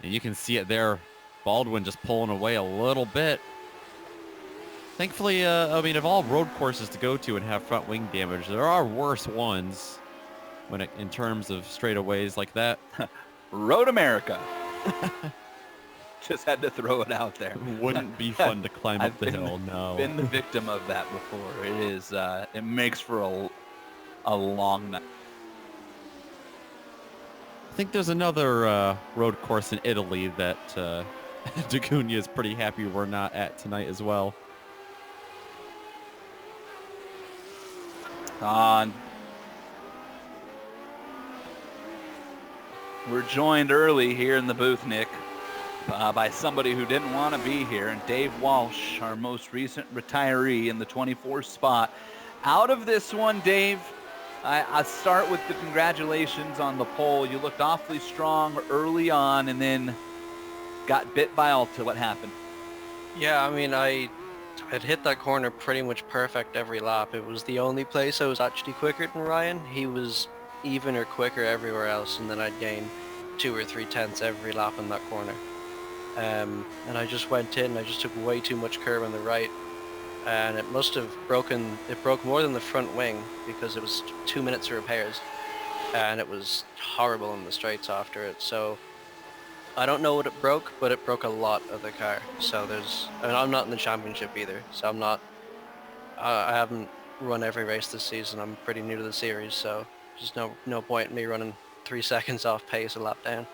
And you can see it there. Baldwin just pulling away a little bit. Thankfully, I mean, of all road courses to go to and have front wing damage, there are worse ones. in terms of straightaways like that. Road America. Just had to throw it out there. Wouldn't be fun to climb up the hill, no. Been the victim of that before. It is, it makes for a long night. I think there's another road course in Italy that Dacunia is pretty happy we're not at tonight as well. We're joined early here in the booth, Nick, by somebody who didn't want to be here, and Dave Walsh, our most recent retiree in the 24 spot. Out of this one, Dave, I start with the congratulations on the pole. You looked awfully strong early on and then got bit by Alta. What happened? Yeah, I mean, I had hit that corner pretty much perfect every lap. It was the only place I was actually quicker than Ryan. He was even or quicker everywhere else, and then I'd gain 2 or 3 tenths every lap in that corner. And I just went in, I just took way too much curb on the right, and it must have broken, it broke more than the front wing because it was 2 minutes of repairs, and it was horrible in the straights after it. So I don't know what it broke, but it broke a lot of the car. So and I'm not in the championship either, so I'm not, I haven't run every race this season. I'm pretty new to the series, so there's no point in me running 3 seconds off pace a lap down.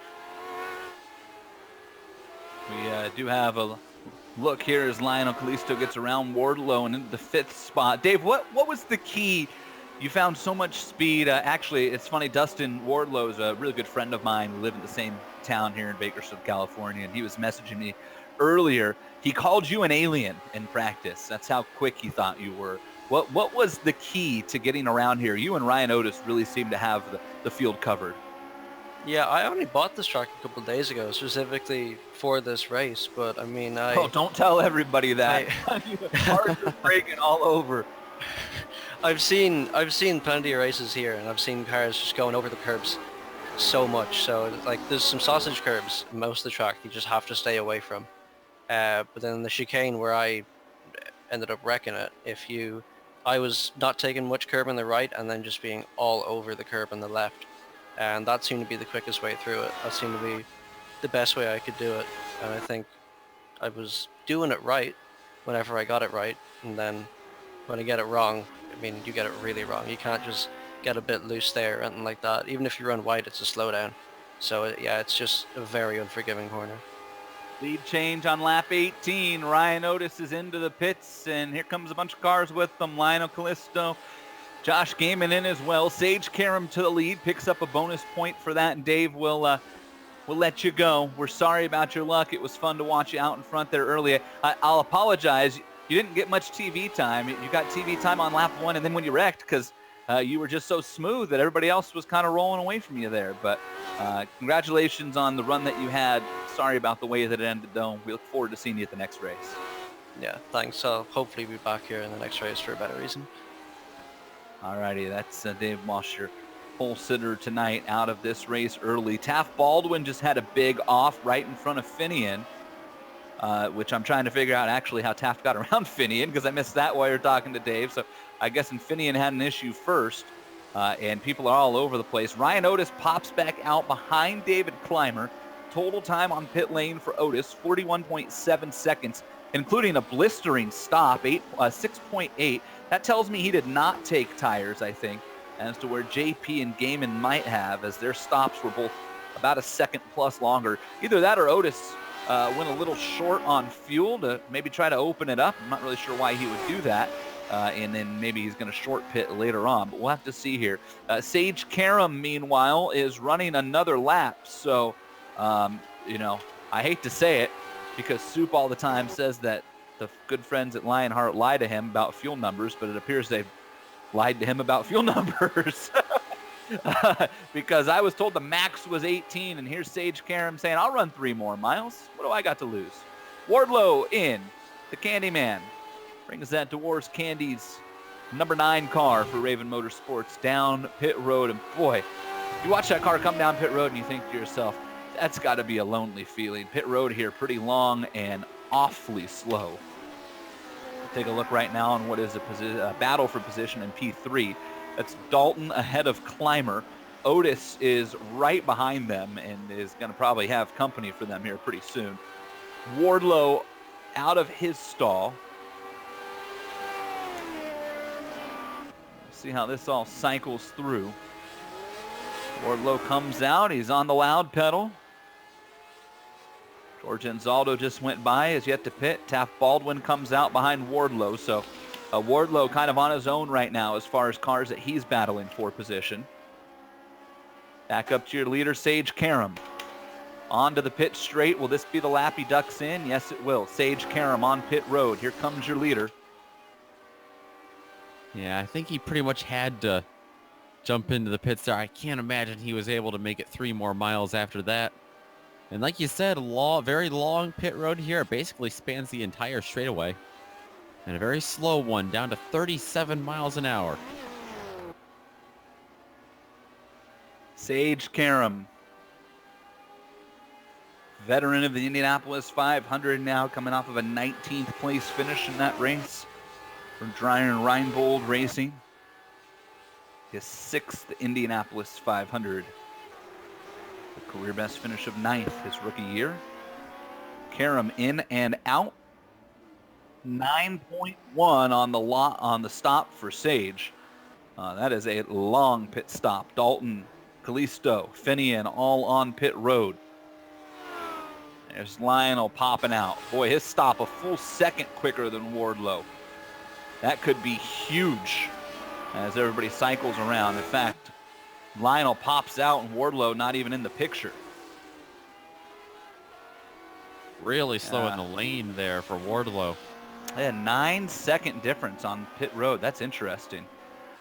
We do have a look here as Lionel Callisto gets around Wardlow and into the 5th spot. Dave, what was the key? You found so much speed. Actually, it's funny, Dustin Wardlow is a really good friend of mine. We live in the same town here in Bakersfield, California, and he was messaging me earlier. He called you an alien in practice. That's how quick he thought you were. What was the key to getting around here? You and Ryan Otis really seem to have the field covered. Yeah, I only bought this track a couple of days ago, specifically for this race, but I mean, don't tell everybody that. Cars are breaking all over. I've seen plenty of races here, and I've seen cars just going over the curbs so much. So, like, there's some sausage curbs most of the track you just have to stay away from. But then the chicane where I ended up wrecking it, I was not taking much curb on the right and then just being all over the curb on the left. And that seemed to be the quickest way through it. That seemed to be the best way I could do it. And I think I was doing it right whenever I got it right. And then when I get it wrong, I mean, you get it really wrong. You can't just get a bit loose there or anything like that. Even if you run wide, it's a slowdown. So yeah, it's just a very unforgiving corner. Lead change on lap 18. Ryan Otis is into the pits, and here comes a bunch of cars with them. Lionel Callisto, Josh Gaiman in as well. Sage Karam to the lead, picks up a bonus point for that, and Dave will let you go. We're sorry about your luck. It was fun to watch you out in front there earlier. I'll apologize. You didn't get much TV time. You got TV time on lap 1, and then when you wrecked, because you were just so smooth that everybody else was kind of rolling away from you there. But congratulations on the run that you had. Sorry about the way that it ended, though. We look forward to seeing you at the next race. Yeah, thanks. I'll hopefully be back here in the next race for a better reason. Alrighty, that's Dave Walsh, your pole sitter tonight out of this race early. Taft Baldwin just had a big off right in front of Finian, which I'm trying to figure out actually how Taft got around Finian, because I missed that while you're talking to Dave. So I guess Finian had an issue first, and people are all over the place. Ryan Otis pops back out behind David Clymer. Total time on pit lane for Otis, 41.7 seconds, including a blistering stop, 6.8. That tells me he did not take tires, I think, as to where JP and Gaiman might have, as their stops were both about a second plus longer. Either that or Otis went a little short on fuel to maybe try to open it up. I'm not really sure why he would do that. And then maybe he's going to short pit later on, but we'll have to see here. Sage Karam, meanwhile, is running another lap. So, I hate to say it, because Soup all the time says that the good friends at Lionheart lie to him about fuel numbers, but it appears they've lied to him about fuel numbers. Because I was told the max was 18, and here's Sage Karam saying, I'll run 3 more miles. What do I got to lose? Wardlow in. The Candyman brings that towards Candy's number 9 car for Raven Motorsports down pit road. And boy, you watch that car come down pit road and you think to yourself, that's got to be a lonely feeling. Pit road here pretty long and awfully slow. Take a look right now on what is a battle for position in P3. That's Dalton ahead of Clymer. Otis is right behind them and is going to probably have company for them here pretty soon. Wardlow out of his stall. See how this all cycles through. Wardlow comes out. He's on the loud pedal. George Anzaldo just went by, is yet to pit. Taft Baldwin comes out behind Wardlow. So Wardlow kind of on his own right now as far as cars that he's battling for position. Back up to your leader, Sage Karam. On to the pit straight. Will this be the lap he ducks in? Yes, it will. Sage Karam on pit road. Here comes your leader. Yeah, I think he pretty much had to jump into the pits there. I can't imagine he was able to make it 3 more miles after that. And like you said, very long pit road here. It basically spans the entire straightaway. And a very slow one, down to 37 miles an hour. Sage Karam, veteran of the Indianapolis 500 now, coming off of a 19th place finish in that race from Dreyer and Reinbold Racing. His 6th Indianapolis 500. A career best finish of 9th his rookie year. Karam in and out. 9.1 on the stop for Sage. That is a long pit stop. Dalton, Kalisto, Finian all on pit road. There's Lionel popping out. Boy, his stop a full second quicker than Wardlow. That could be huge as everybody cycles around. In fact, Lionel pops out and Wardlow not even in the picture. Really slow in the lane there for Wardlow. Yeah, 9-second difference on pit road. That's interesting.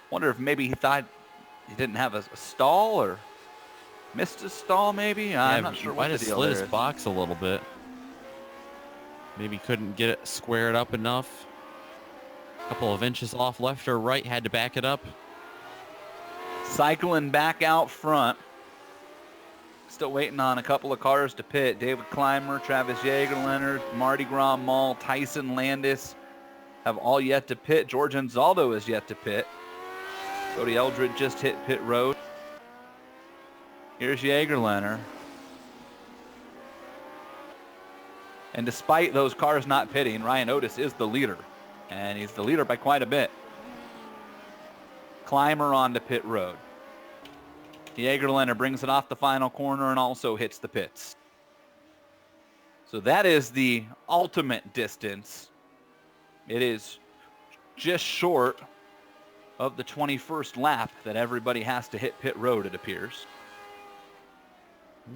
Wonder if maybe he thought he didn't have a stall or missed a stall maybe. I'm not sure what the deal slid is. his box a little bit. Maybe couldn't get it squared up enough. A couple of inches off left or right, had to back it up. Cycling back out front. Still waiting on a couple of cars to pit. David Clymer, Travis Yeager-Leonard, Mardi Gras Mall, Tyson Landis have all yet to pit. George Anzaldo is yet to pit. Cody Eldred just hit pit road. Here's Yeager-Leonard. And despite those cars not pitting, Ryan Otis is the leader. And he's the leader by quite a bit. Clymer onto pit road. Yeager-Leonard brings it off the final corner and also hits the pits. So that is the ultimate distance. It is just short of the 21st lap that everybody has to hit pit road, it appears.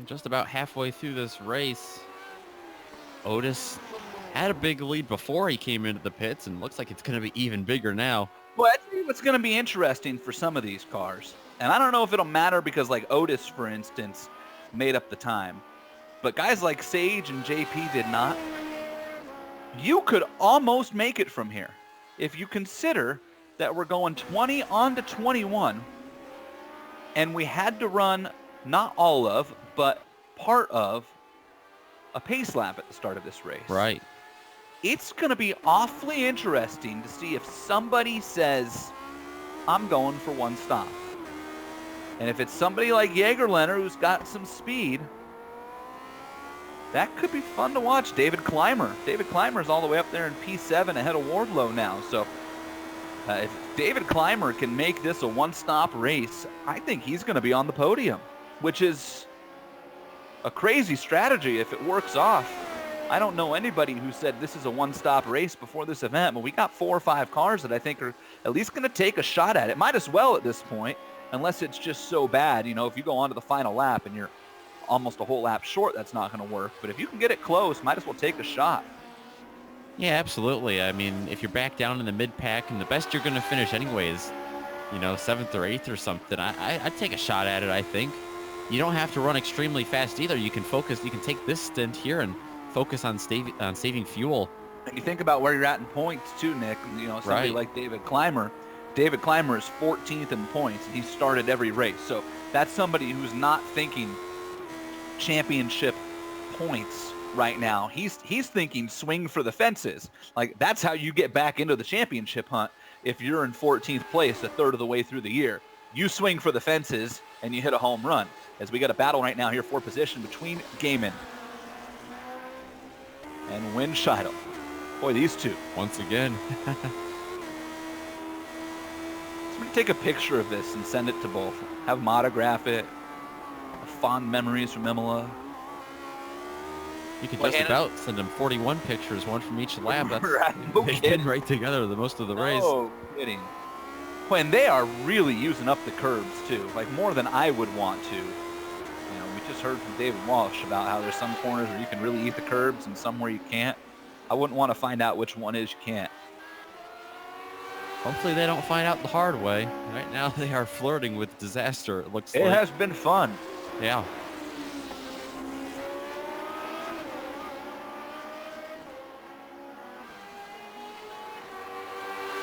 Just about halfway through this race, Otis had a big lead before he came into the pits, and looks like it's going to be even bigger now. Well, I think what's going to be interesting for some of these cars, and I don't know if it'll matter because like Otis, for instance, made up the time, but guys like Sage and JP did not. You could almost make it from here if you consider that we're going 20 on to 21, and we had to run not all of, but part of a pace lap at the start of this race. Right. It's going to be awfully interesting to see if somebody says, I'm going for one stop. And if it's somebody like Yeager-Leonard who's got some speed, that could be fun to watch. David Clymer. David Clymer is all the way up there in P7 ahead of Wardlow now. So if David Clymer can make this a one-stop race, I think he's going to be on the podium, which is a crazy strategy if it works off. I don't know anybody who said this is a one-stop race before this event, but we got 4 or 5 cars that I think are at least going to take a shot at it. Might as well at this point, unless it's just so bad. You know, if you go on to the final lap and you're almost a whole lap short, that's not going to work. But if you can get it close, might as well take a shot. Yeah, absolutely. I mean, if you're back down in the mid-pack and the best you're going to finish anyways, you know, 7th or 8th or something, I'd take a shot at it, I think. You don't have to run extremely fast either. You can focus. You can take this stint here and focus on saving fuel. And you think about where you're at in points too, Nick. You know, somebody like David Clymer. David Clymer is 14th in points, and he started every race. So that's somebody who's not thinking championship points right now. He's thinking swing for the fences. Like, that's how you get back into the championship hunt if you're in 14th place a third of the way through the year. you swing for the fences and you hit a home run. As we got a battle right now here for position between Gaiman and Win Scheidel. Boy, these two. Once again. So I'm going to take a picture of this and send it to both. Have them autograph it. Fond memories from Imola. You could just about send them 41 pictures, one from each lap. That's no they've been right together the most of the race. No kidding. When they are really using up the curbs too, like more than I would want to. You know, we just heard from David Walsh about how there's some corners where you can really eat the curbs and some where you can't. I wouldn't want to find out which one is you can't. Hopefully they don't find out the hard way. Right now they are flirting with disaster, it looks like. It has been fun. Yeah.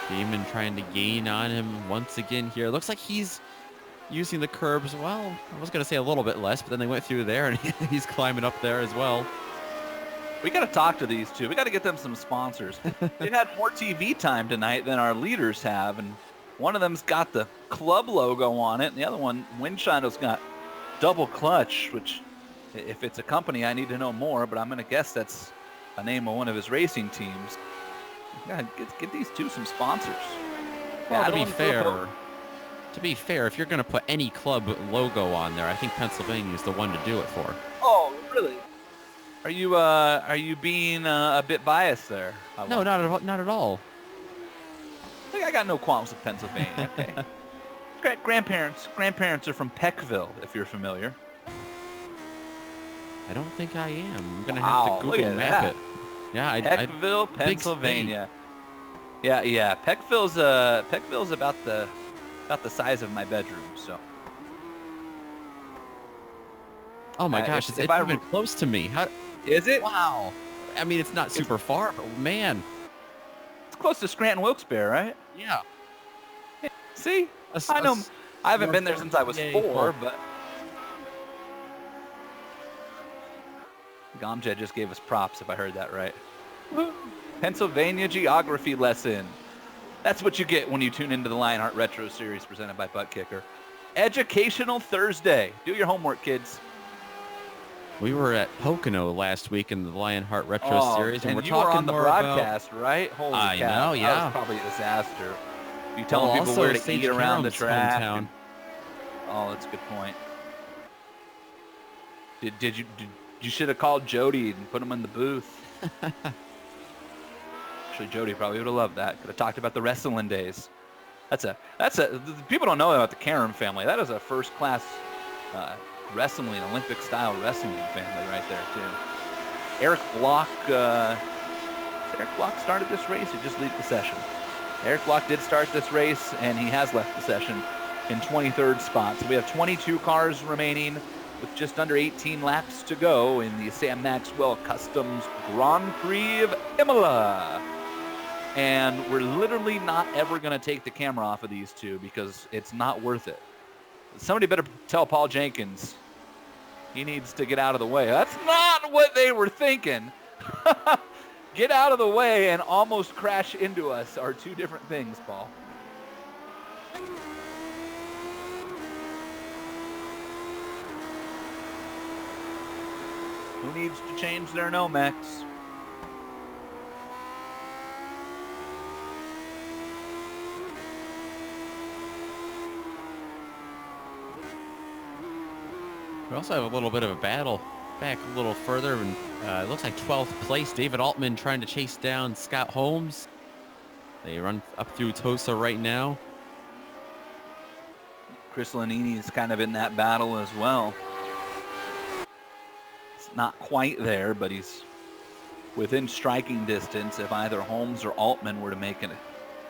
Gaiman trying to gain on him once again here. Looks like he's using the curbs, well, I was going to say a little bit less, but then they went through there and he's climbing up there as well. We got to talk to these two. We got to get them some sponsors. They've had more TV time tonight than our leaders have, and one of them's got the club logo on it, and the other one, Windshindle's got double clutch, which if it's a company, I need to know more, but I'm going to guess that's a name of one of his racing teams. Yeah, get these two some sponsors. Well, to be fair, if you're going to put any club logo on there, I think Pennsylvania is the one to do it for. Oh, really? Are you being a bit biased there? No, not at all. I got no qualms with Pennsylvania. Okay. Grandparents are from Peckville, if you're familiar. I don't think I am. I'm gonna have to Google map it. Yeah, Peckville, Pennsylvania. Yeah. Peckville's about the size of my bedroom. So. Oh my gosh, it's even close to me. How is it? Wow. I mean, it's not super far, but man, it's close to Scranton Wilkes-Barre, right? Yeah. See, I know. I haven't been there since I was 4, but Gamja just gave us props if I heard that right. Pennsylvania geography lesson. That's what you get when you tune into the Lionheart Retro Series presented by Butt Kicker. Educational Thursday. Do your homework, kids. We were at Pocono last week in the Lionheart Retro Series, and we're you talking were on the more broadcast, right? Holy cow. I know, yeah. That was probably a disaster. You telling people where to eat around the track. Oh, that's a good point. You should have called Jody and put him in the booth. Actually, Jody probably would have loved that. Could have talked about the wrestling days. People don't know about the Karam family. That is a first-class wrestling, Olympic-style wrestling family right there, too. Eric Block started this race or just leave the session? Eric Block did start this race, and he has left the session in 23rd spot. So we have 22 cars remaining with just under 18 laps to go in the Sam Maxwell Customs Grand Prix of Imola. And we're literally not ever going to take the camera off of these two because it's not worth it. Somebody better tell Paul Jenkins he needs to get out of the way. That's not what they were thinking. Get out of the way and almost crash into us are two different things, Paul. Who needs to change their Nomex? We also have a little bit of a battle back a little further, and it looks like 12th place. David Altman trying to chase down Scott Holmes. They run up through Tosa right now. Chris Lanini is kind of in that battle as well. It's not quite there, but he's within striking distance if either Holmes or Altman were to make a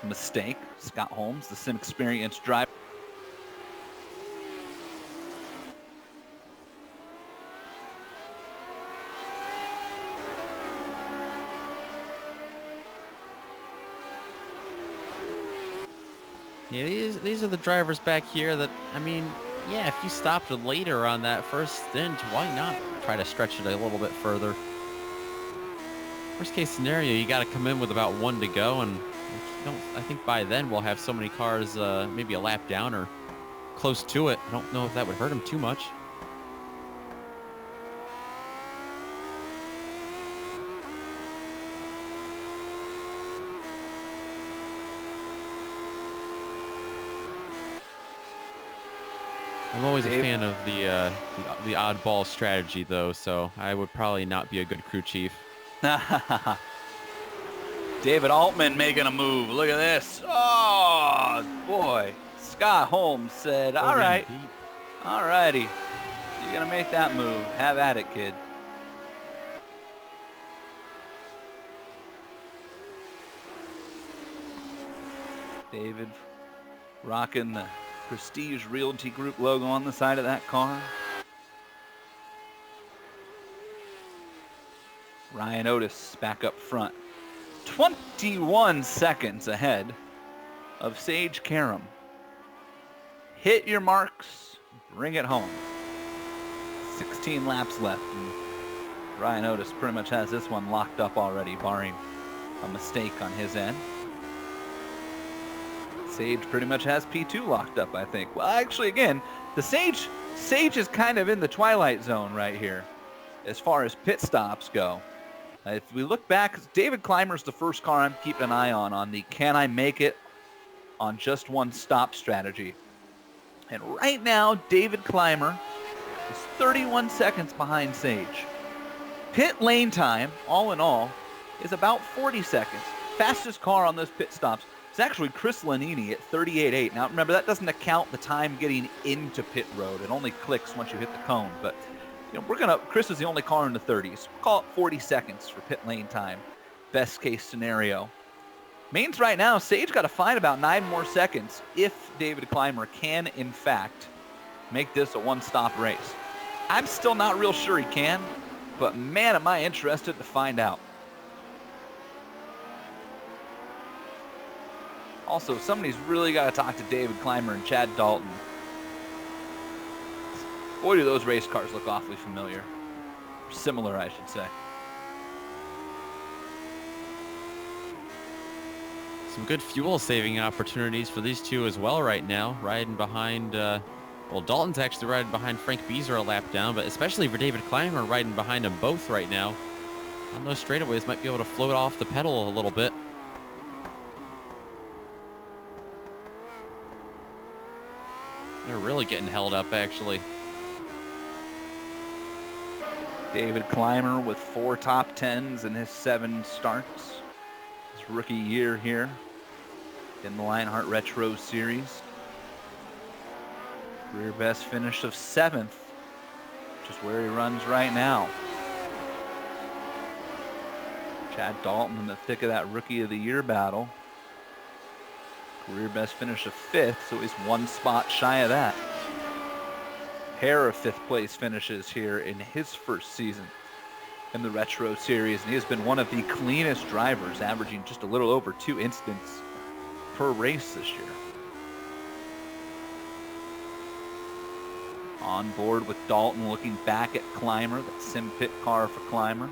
mistake. Scott Holmes, the sim experienced driver. Yeah, these are the drivers back here that, I mean, yeah, if you stopped later on that first stint, why not try to stretch it a little bit further? Worst case scenario, you got to come in with about 1 to go, and I think by then we'll have so many cars, maybe a lap down or close to it. I don't know if that would hurt him too much. I'm always a fan of the oddball strategy, though, so I would probably not be a good crew chief. David Altman making a move. Look at this. Oh, boy. Scott Holmes said, all right. All righty. You're going to make that move. Have at it, kid. David rocking the Prestige Realty Group logo on the side of that car. Ryan Otis back up front. 21 seconds ahead of Sage Karam. Hit your marks, bring it home. 16 laps left, and Ryan Otis pretty much has this one locked up already, barring a mistake on his end. Sage pretty much has P2 locked up, I think. Well, actually, again, the Sage is kind of in the twilight zone right here as far as pit stops go. If we look back, David Clymer's the first car I'm keeping an eye on the can I make it on just one stop strategy. And right now, David Clymer is 31 seconds behind Sage. Pit lane time, all in all, is about 40 seconds. Fastest car on those pit stops is actually Chris Lanini at 38.8. Now remember, that doesn't account the time getting into pit road. It only clicks once you hit the cone. But you know, Chris is the only car in the 30s. We'll call it 40 seconds for pit lane time. Best case scenario. Means right now, Sage got to find about 9 more seconds if David Clymer can, in fact, make this a one-stop race. I'm still not real sure he can, but man, am I interested to find out. Also, somebody's really got to talk to David Clymer and Chad Dalton. Boy, do those race cars look awfully familiar. Similar, I should say. Some good fuel saving opportunities for these two as well right now. Riding behind, well, Dalton's actually riding behind Frank Beazer a lap down, but especially for David Clymer riding behind them both right now. On those straightaways, might be able to float off the pedal a little bit. They're really getting held up, actually. David Clymer with 4 top 10s in his 7 starts. His rookie year here in the Lionheart Retro Series. Career best finish of 7th, which is where he runs right now. Chad Dalton in the thick of that Rookie of the Year battle. Career best finish of 5th, so he's 1 spot shy of that. Pair of 5th place finishes here in his first season in the Retro Series, and he has been one of the cleanest drivers, averaging just a little over 2 incidents per race this year. On board with Dalton, looking back at Clymer, that sim pit car for Clymer.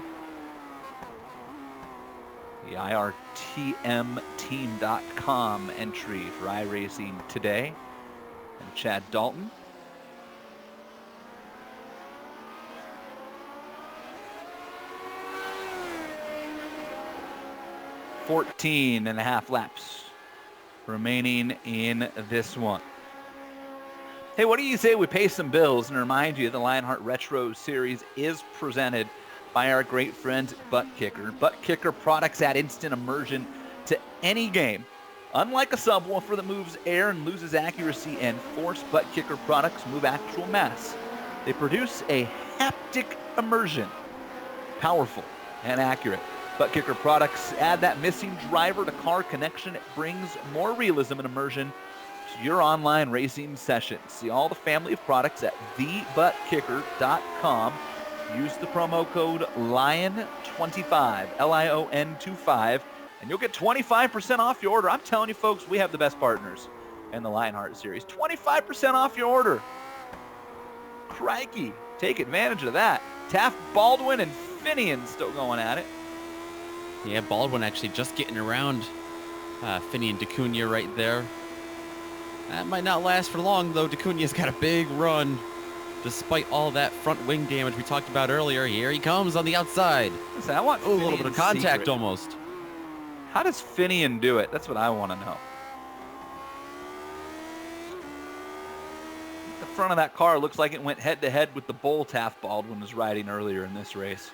The IRTMteam.com entry for iRacing today. And Chad Dalton. .14.5 laps remaining in this one. Hey, what do you say we pay some bills and remind you the Lionheart Retro Series is presented by our great friends at Butt Kicker. Butt Kicker products add instant immersion to any game. Unlike a subwoofer that moves air and loses accuracy and force, Butt Kicker products move actual mass. They produce a haptic immersion. Powerful and accurate. Butt Kicker products add that missing driver-to-car connection. It brings more realism and immersion to your online racing sessions. See all the family of products at thebuttkicker.com. Use the promo code LION25, LION25, and you'll get 25% off your order. I'm telling you, folks, we have the best partners in the Lionheart Series. 25% off your order. Crikey, take advantage of that. Taft, Baldwin, and Finian still going at it. Yeah, Baldwin actually just getting around Finney and DeCunha right there. That might not last for long, though. Dacuna's got a big run. Despite all that front wing damage we talked about earlier, here he comes on the outside. Listen, I want a little bit of contact secret. almost. How does Finian do it? That's what I want to know. The front of that car looks like it went head-to-head with the bull Taft Baldwin was riding earlier in this race.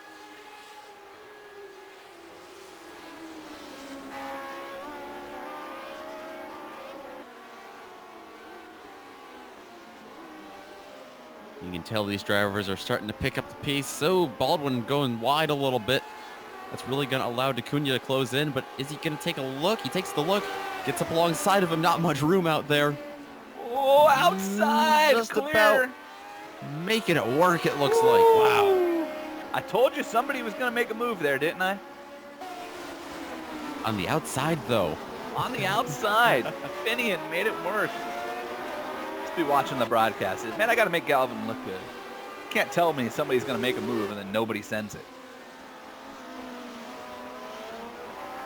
You can tell these drivers are starting to pick up the pace. So Baldwin going wide a little bit. That's really going to allow Dacuna to close in, but is he going to take a look? He takes the look, gets up alongside of him. Not much room out there. Oh, outside, just clear. About making it work, it looks like. Wow. I told you somebody was going to make a move there, didn't I? On the outside, though. On the outside. Finian made it work. Be watching the broadcast. Man, I got to make Galvin look good. Can't tell me somebody's going to make a move and then nobody sends it.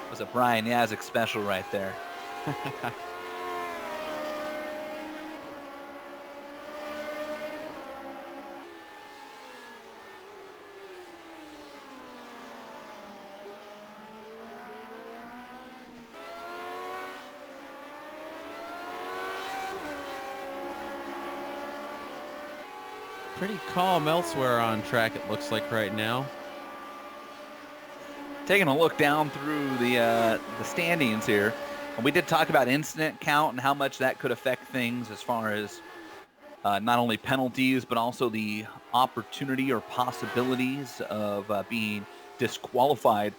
It was a Brian Yazek special right there. Pretty calm elsewhere on track, it looks like right now. Taking a look down through the standings here, and we did talk about incident count and how much that could affect things as far as not only penalties but also the opportunity or possibilities of being disqualified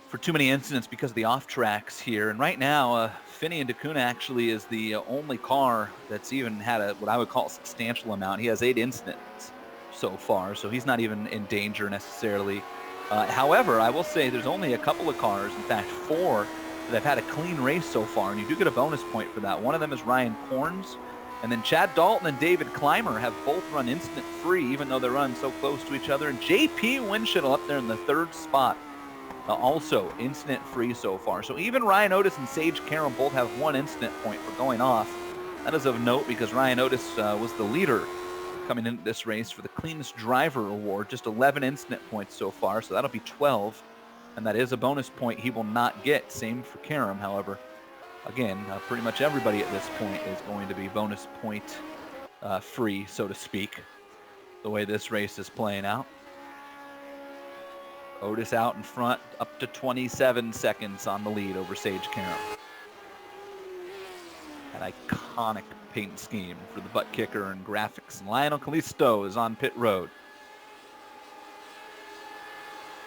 for too many incidents because of the off tracks here. And right now, Finian Dacuna actually is the only car that's even had what I would call a substantial amount. He has 8 incidents so far, so he's not even in danger necessarily. However, I will say there's only a couple of cars, in fact 4, that have had a clean race so far, and you do get a bonus point for that. One of them is Ryan Corns, and then Chad Dalton and David Clymer have both run incident-free, even though they're running so close to each other. And JP Winshittle up there in the 3rd spot. Also incident-free so far. So even Ryan Otis and Sage Karam both have 1 incident point for going off. That is of note because Ryan Otis was the leader coming into this race for the cleanest driver award. Just 11 incident points so far, so that'll be 12. And that is a bonus point he will not get. Same for Karam, however. Again, pretty much everybody at this point is going to be bonus point free, so to speak, the way this race is playing out. Otis out in front, up to 27 seconds on the lead over Sage Karam. An iconic paint scheme for the butt kicker and graphics. And Lionel Callisto is on pit road.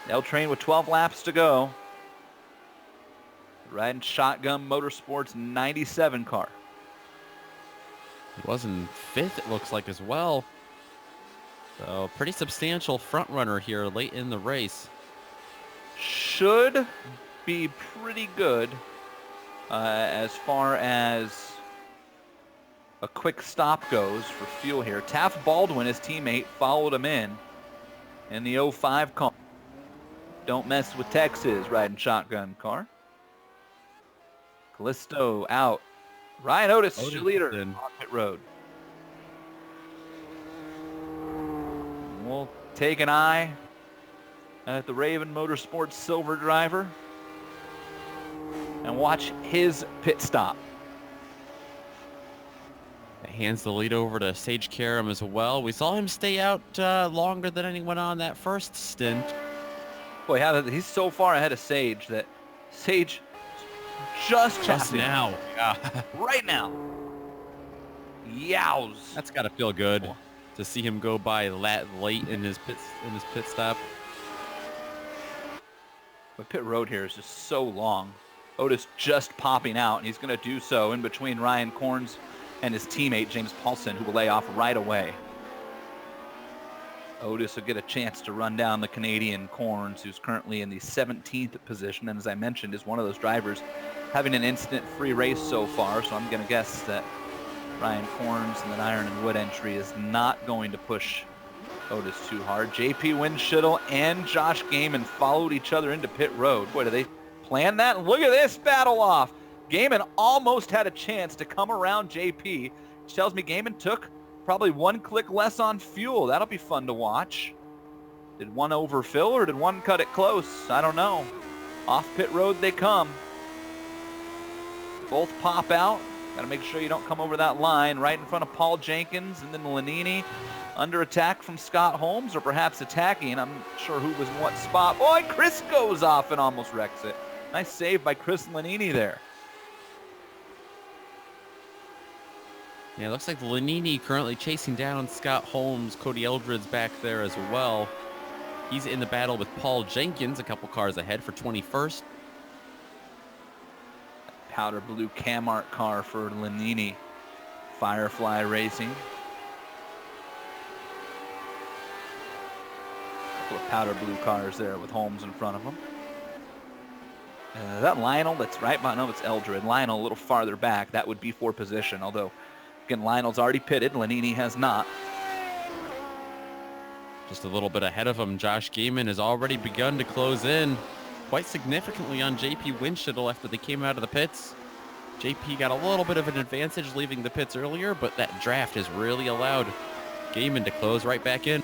They'll train with 12 laps to go. Riding Shotgun Motorsports 97 car. He was in 5th, it looks like, as well. So pretty substantial front runner here late in the race. Should be pretty good as far as a quick stop goes for fuel here. Taft Baldwin, his teammate, followed him in the 05 car. Don't mess with Texas riding shotgun car. Callisto out. Ryan Otis, your leader on pit road. We'll take an eye at the Raven Motorsports silver driver and watch his pit stop. Hands the lead over to Sage Karam as well. We saw him stay out longer than anyone on that first stint. Boy, he's so far ahead of Sage that Sage just now. Yeah. Right now. Yows. That's got to feel good to see him go by late in his pit stop. But pit road here is just so long. Otis just popping out, and he's going to do so in between Ryan Corns and his teammate, James Paulson, who will lay off right away. Otis will get a chance to run down the Canadian Corns, who's currently in the 17th position, and as I mentioned, is one of those drivers having an incident-free race so far, so I'm going to guess that Ryan Corns and the Iron and Wood entry is not going to push Otis too hard. JP Winshittle and Josh Gaiman followed each other into pit road. Boy, do they plan that? Look at this battle off. Gaiman almost had a chance to come around JP, which tells me Gaiman took probably 1 click less on fuel. That'll be fun to watch. Did one overfill or did one cut it close? I don't know. Off pit road they come. Both pop out. Got to make sure you don't come over that line right in front of Paul Jenkins, and then Lanini under attack from Scott Holmes, or perhaps attacking. I'm not sure who was in what spot. Boy, Chris goes off and almost wrecks it. Nice save by Chris Lanini there. Yeah, it looks like Lanini currently chasing down Scott Holmes. Cody Eldred's back there as well. He's in the battle with Paul Jenkins, a couple cars ahead for 21st. Powder blue Camart car for Lanini. Firefly Racing. Couple of powder blue cars there with Holmes in front of them. Is that Lionel? That's right by, no, it's Eldred. Lionel a little farther back. That would be for position, although, again, Lionel's already pitted. Lanini has not. Just a little bit ahead of him, Josh Gaiman has already begun to close in quite significantly on JP Winchittle after they came out of the pits. JP got a little bit of an advantage leaving the pits earlier, but that draft has really allowed Gaiman to close right back in.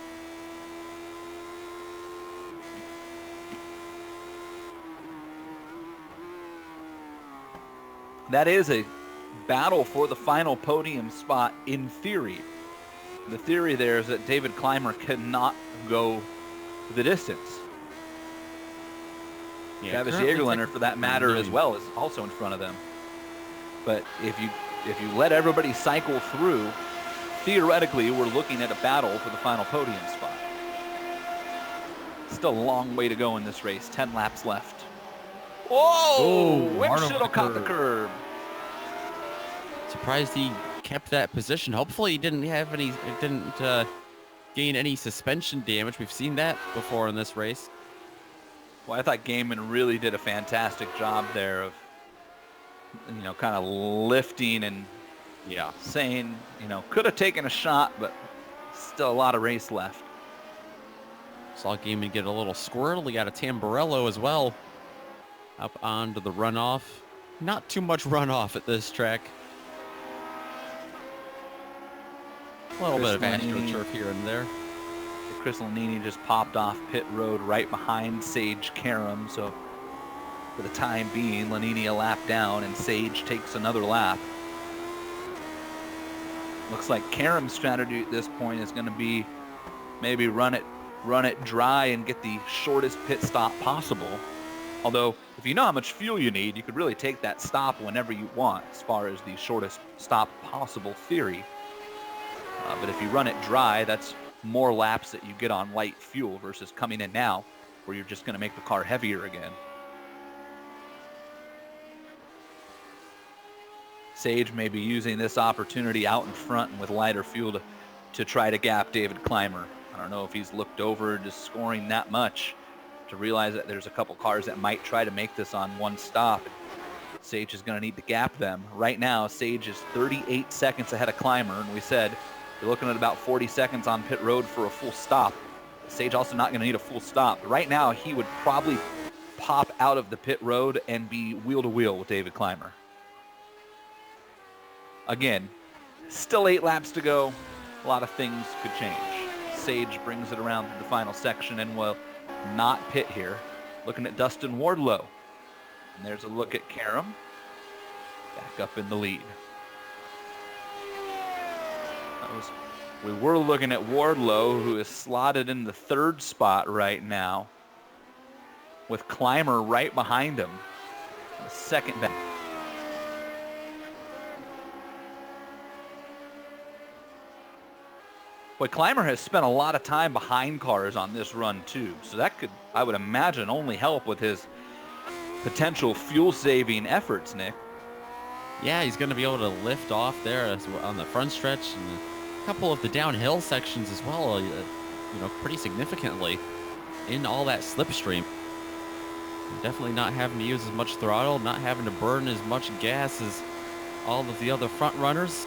That is a battle for the final podium spot in theory. The theory there is that David Clymer cannot go the distance. Yeah, Travis Jägerländer, for that matter, as well, is also in front of them. But if you let everybody cycle through, theoretically, we're looking at a battle for the final podium spot. Still a long way to go in this race. 10 laps left. Whoa! Winchittle caught the curb. Surprised he kept that position. Hopefully he didn't gain any suspension damage. We've seen that before in this race. Well, I thought Gaiman really did a fantastic job there of, kind of lifting and saying, could have taken a shot, but still a lot of race left. Saw Gaiman get a little squirrely out of Tamburello as well. Up onto the runoff. Not too much runoff at this track. A little bit of AstroTurf here and there. Chris Lanini just popped off pit road right behind Sage Karam, so for the time being, Lanini a lap down and Sage takes another lap. Looks like Karam's strategy at this point is going to be maybe run it dry and get the shortest pit stop possible. Although, if you know how much fuel you need, you could really take that stop whenever you want, as far as the shortest stop possible theory. But if you run it dry, that's more laps that you get on light fuel versus coming in now, where you're just going to make the car heavier again. Sage may be using this opportunity out in front and with lighter fuel to try to gap David Clymer. I don't know if he's looked over just scoring that much to realize that there's a couple cars that might try to make this on one stop. Sage is going to need to gap them. Right now, Sage is 38 seconds ahead of Clymer, and we said you're looking at about 40 seconds on pit road for a full stop. Sage also not going to need a full stop. Right now, he would probably pop out of the pit road and be wheel-to-wheel with David Clymer. Again, still 8 laps to go. A lot of things could change. Sage brings it around to the final section and will not pit here. Looking at Dustin Wardlow. And there's a look at Karam. Back up in the lead. We were looking at Wardlow, who is slotted in the 3rd spot right now, with Clymer right behind him. The 2nd back. Boy, Clymer has spent a lot of time behind cars on this run too, so that could, I would imagine, only help with his potential fuel-saving efforts, Nick. Yeah, he's going to be able to lift off there on the front stretch and a couple of the downhill sections as well, pretty significantly in all that slipstream. Definitely not having to use as much throttle, not having to burn as much gas as all of the other front runners.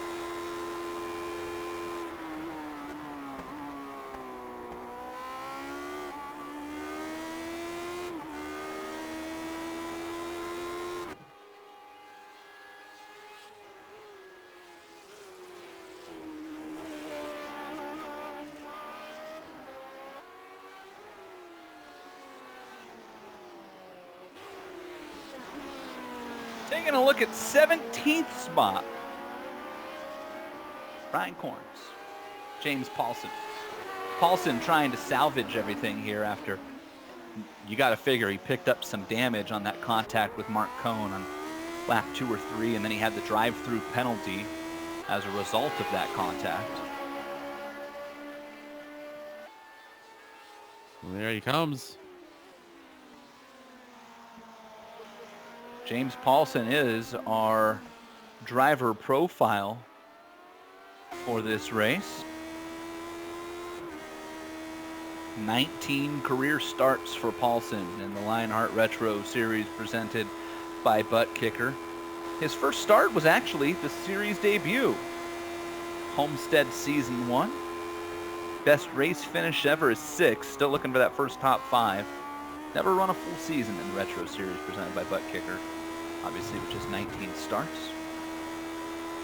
Taking a look at 17th spot. Brian Corns. James Paulson. Paulson trying to salvage everything here after, you got to figure, he picked up some damage on that contact with Mark Cohn on lap 2 or 3, and then he had the drive-through penalty as a result of that contact. Well, there he comes. James Paulson is our driver profile for this race. 19 career starts for Paulson in the Lionheart Retro Series presented by Butt Kicker. His first start was actually the series debut. Homestead Season 1. Best race finish ever is 6th. Still looking for that first top 5. Never run a full season in the Retro Series presented by Butt Kicker. Obviously with just 19 starts.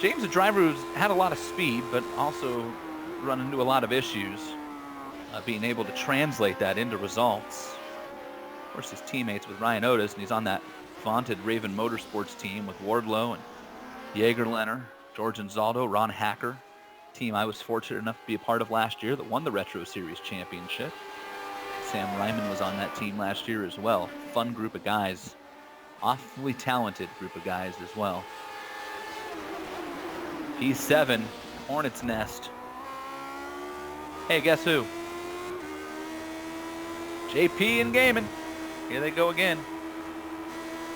James, a driver who's had a lot of speed, but also run into a lot of issues. Being able to translate that into results. Of course, his teammates with Ryan Otis, and he's on that vaunted Raven Motorsports team with Wardlow and Jaeger-Leonard, George Anzaldo, Ron Hacker, team I was fortunate enough to be a part of last year that won the Retro Series championship. Sam Ryman was on that team last year as well. Fun group of guys. Awfully talented group of guys as well. P7, Hornet's Nest. Hey, guess who? JP and Gaiman. Here they go again.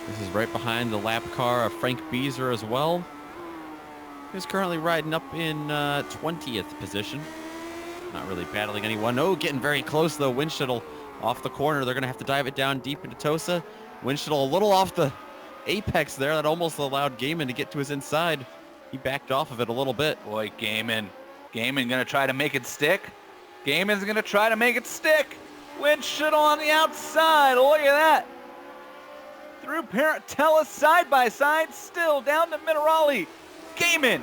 This is right behind the lap car of Frank Beezer as well. He's currently riding up in 20th position. Not really battling anyone. Oh, getting very close though. Winchell off the corner. They're going to have to dive it down deep into Tosa. Winchell a little off the apex there. That almost allowed Gaiman to get to his inside. He backed off of it a little bit. Boy, Gaiman going to try to make it stick. Gaiman's going to try to make it stick. Winchell on the outside. Look at that. Through Parentella side by side. Still down to Minerali. Gaiman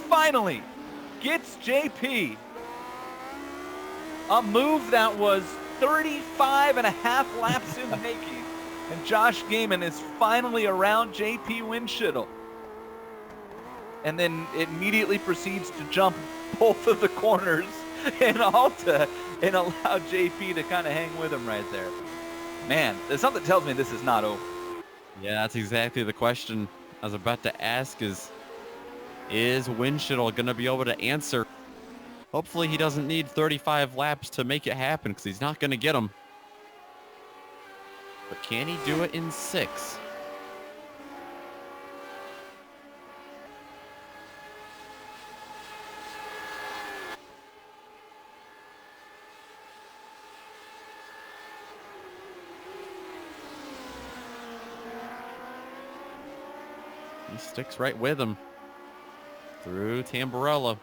finally gets JP. A move that was 35 and a half laps in the making. And Josh Gaiman is finally around JP Winchell. And then immediately proceeds to jump both of the corners in Alta and allow JP to kind of hang with him right there. Man, there's something that tells me this is not over. Yeah, that's exactly the question I was about to ask is Winchell going to be able to answer? Hopefully he doesn't need 35 laps to make it happen because he's not going to get them. But can he do it in 6? He sticks right with him through Tamburello.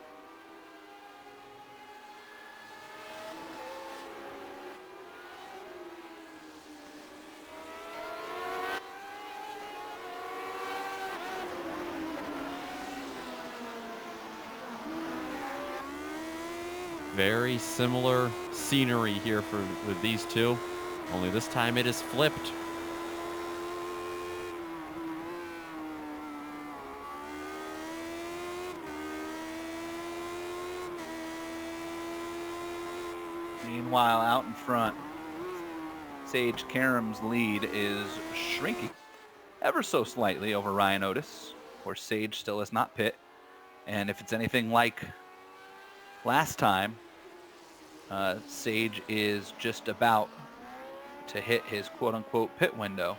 Very similar scenery here with these two, only this time it is flipped. Meanwhile, out in front, Sage Karam's lead is shrinking ever so slightly over Ryan Otis. Of course, Sage still has not pit. And if it's anything like last time, Sage is just about to hit his quote-unquote pit window.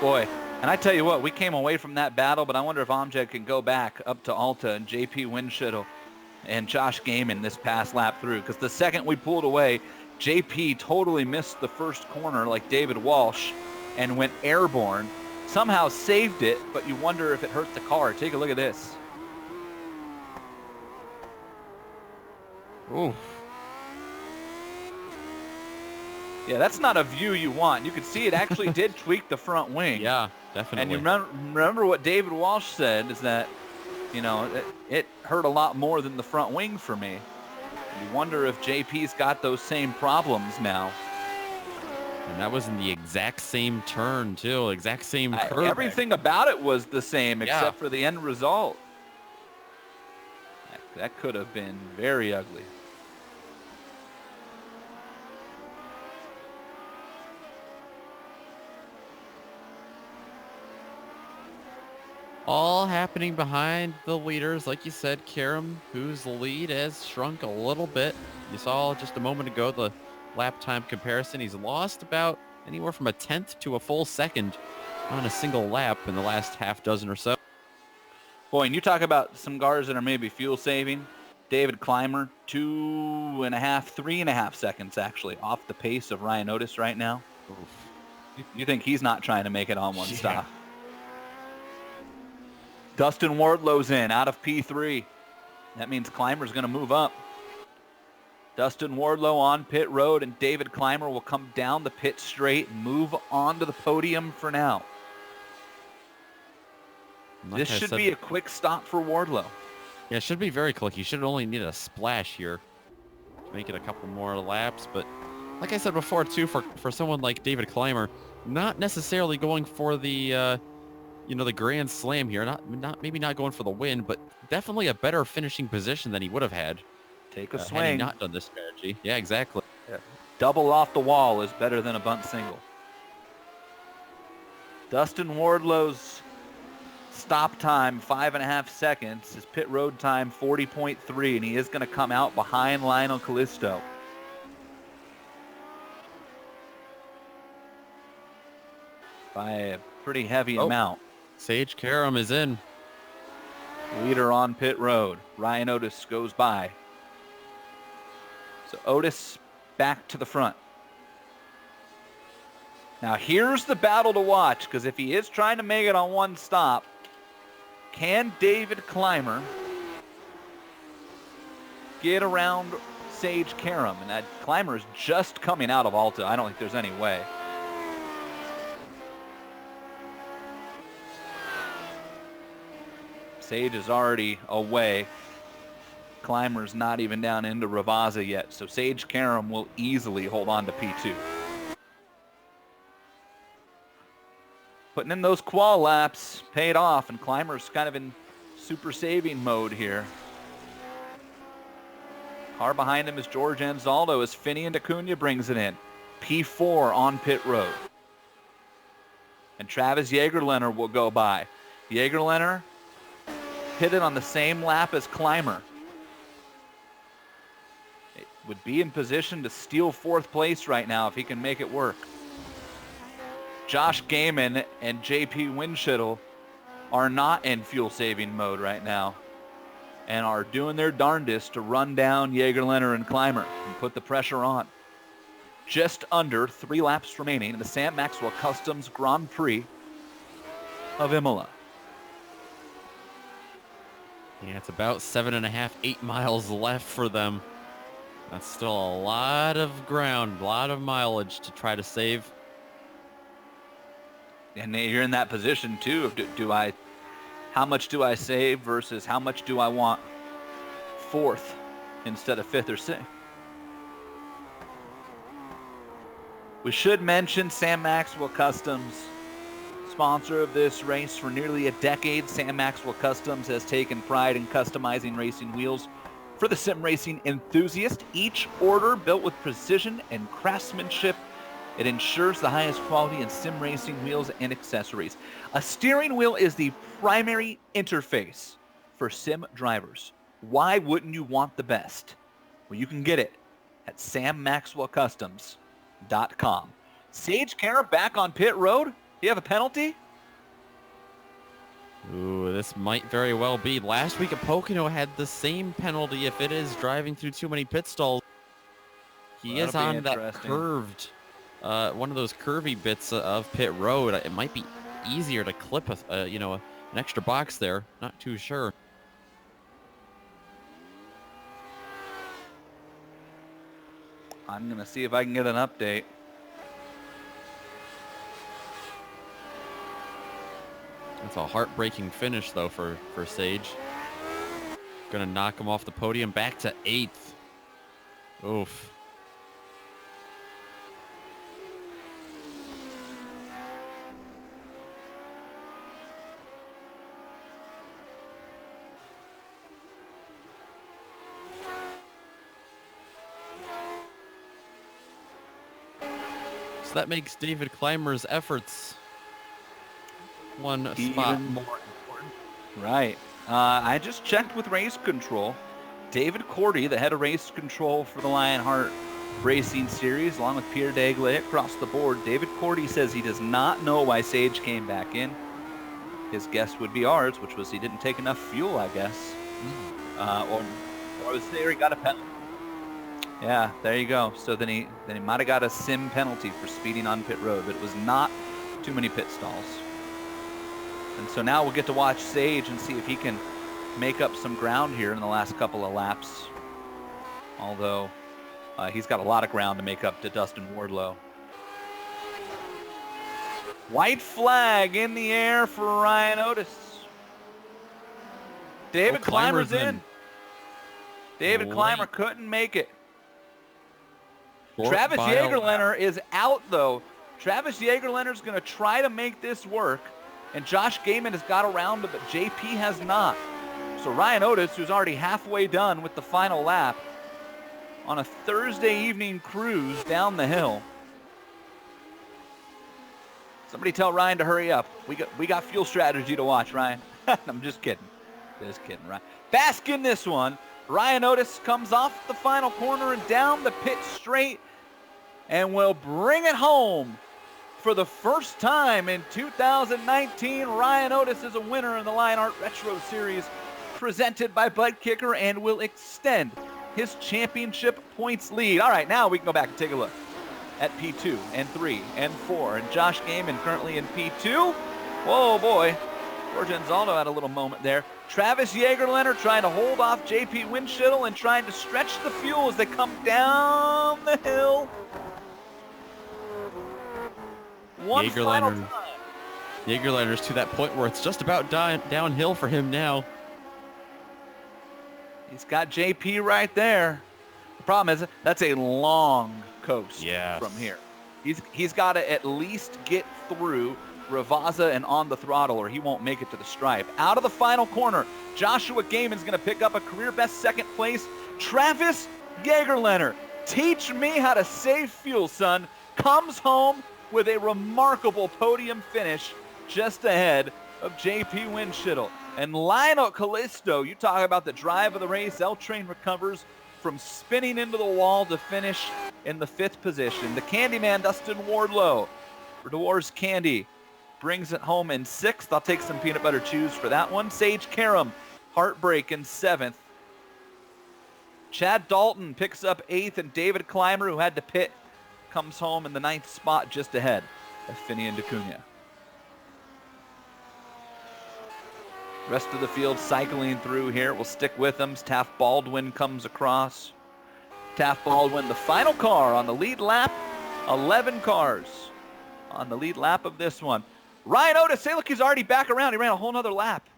Boy, and I tell you what, we came away from that battle, but I wonder if Amjad can go back up to Alta and JP Winchell and Josh Gaiman this past lap through, because the second we pulled away, JP totally missed the first corner like David Walsh and went airborne. Somehow saved it, but you wonder if it hurt the car. Take a look at this. Ooh. Yeah, that's not a view you want. You could see it actually did tweak the front wing. Yeah, definitely. And you remember what David Walsh said is that, you know, it hurt a lot more than the front wing for me. You wonder if JP's got those same problems now. And that was in the exact same turn, too. Exact same curve. Everything about it was the same except for the end result. That could have been very ugly. All happening behind the leaders. Like you said, Karam, whose lead has shrunk a little bit. You saw just a moment ago the lap time comparison. He's lost about anywhere from a tenth to a full second on a single lap in the last half dozen or so. Boy, and you talk about some cars that are maybe fuel saving. David Clymer, 2.5, 3.5 seconds actually off the pace of Ryan Otis right now. Oof. You think he's not trying to make it on one stop? Dustin Wardlow's in out of P3. That means Clymer's going to move up. Dustin Wardlow on pit road, and David Clymer will come down the pit straight and move on to the podium for now. This should be a quick stop for Wardlow. Yeah, it should be very quick. You should only need a splash here to make it a couple more laps. But like I said before, too, for someone like David Clymer, not necessarily going for the the Grand Slam here. Maybe not going for the win, but definitely a better finishing position than he would have had. Take a swing. Had he not done this strategy. Yeah, exactly. Yeah. Double off the wall is better than a bunt single. Dustin Wardlow's stop time, 5.5 seconds. His pit road time, 40.3, and he is going to come out behind Lionel Callisto. By a pretty heavy amount. Sage Karam is in. Leader on pit road. Ryan Otis goes by. So Otis back to the front. Now here's the battle to watch, because if he is trying to make it on one stop, can David Clymer get around Sage Karam? And that Clymer is just coming out of Alta. I don't think there's any way. Sage is already away. Clymer's not even down into Ravazza yet, so Sage Karam will easily hold on to P2. Putting in those qual laps paid off, and Clymer's kind of in super saving mode here. Car behind him is George Anzaldo as Finney and Acuna brings it in. P4 on pit road. And Travis Jagerlener will go by. Jagerlener pitted on the same lap as Clymer. It would be in position to steal fourth place right now if he can make it work. Josh Gaiman and JP Winchittle are not in fuel-saving mode right now and are doing their darndest to run down Jagerlener and Clymer and put the pressure on. Just under 3 laps remaining in the Sam Maxwell Customs Grand Prix of Imola. Yeah, it's about 7.5, 8 miles left for them. That's still a lot of ground, a lot of mileage to try to save. And you're in that position too. How much do I save versus how much do I want fourth instead of fifth or sixth? We should mention Sam Maxwell Customs, sponsor of this race for nearly a decade. Sam Maxwell Customs has taken pride in customizing racing wheels for the sim racing enthusiast. Each order built with precision and craftsmanship. It ensures the highest quality in sim racing wheels and accessories. A steering wheel is the primary interface for sim drivers. Why wouldn't you want the best? Well, you can get it at sammaxwellcustoms.com. Sage Karam back on pit road. Do you have a penalty? Ooh, this might very well be. Last week, Pocono had the same penalty if it is driving through too many pit stalls. He is on that curved, one of those curvy bits of pit road. It might be easier to clip an extra box there. Not too sure. I'm going to see if I can get an update. That's a heartbreaking finish, though, for Sage. Gonna knock him off the podium, back to 8th. Oof. that makes David Clymer's efforts one spot Even more important. Right. I just checked with race control. David Cordy, the head of race control for the Lionheart Racing Series, along with Pierre Dagley across the board. David Cordy says he does not know why Sage came back in. His guess would be ours, which was he didn't take enough fuel, I guess. Or was there he got a penalty. Yeah, there you go. So then he might have got a sim penalty for speeding on pit road, but it was not too many pit stalls. And so now we'll get to watch Sage and see if he can make up some ground here in the last couple of laps. Although he's got a lot of ground to make up to Dustin Wardlow. White flag in the air for Ryan Otis. David Clymer's in. David Clymer couldn't make it. Travis Jagerlener is out, though. Travis Jagerlener's going to try to make this work, and Josh Gaiman has got around it, but JP has not. So Ryan Otis, who's already halfway done with the final lap, on a Thursday evening cruise down the hill. Somebody tell Ryan to hurry up. We got fuel strategy to watch, Ryan. I'm just kidding. Just kidding, Ryan. Bask in this one. Ryan Otis comes off the final corner and down the pit straight and will bring it home. For the first time in 2019, Ryan Otis is a winner in the Lionheart Retro Series presented by Bud Kicker and will extend his championship points lead. All right, now we can go back and take a look at P2 and 3 and 4. And Josh Gaiman currently in P2. Whoa, boy. George Enzaldo had a little moment there. Travis Jagerlener trying to hold off JP Winchittle and trying to stretch the fuel as they come down the hill. One final time. Jagerlener's to that point where it's just about downhill for him now. He's got JP right there. The problem is that's a long coast from here. He's got to at least get through Ravazza and on the throttle or he won't make it to the stripe. Out of the final corner, Joshua Gaiman's going to pick up a career best second place. Travis Jagerlener, teach me how to save fuel, son, comes home with a remarkable podium finish just ahead of JP Winchittle. And Lionel Callisto, you talk about the drive of the race. L-Train recovers from spinning into the wall to finish in the 5th position. The Candyman, Dustin Wardlow, for Dwarves Candy, brings it home in 6th. I'll take some peanut butter chews for that one. Sage Karam, Heartbreak in 7th. Chad Dalton picks up 8th, and David Clymer, who had to pit, comes home in the 9th spot just ahead of Finian DeCunha. Rest of the field cycling through here. We'll stick with them. Taft Baldwin comes across. Taft Baldwin, the final car on the lead lap. 11 cars on the lead lap of this one. Ryan Otis, say, look, he's already back around. He ran a whole nother lap.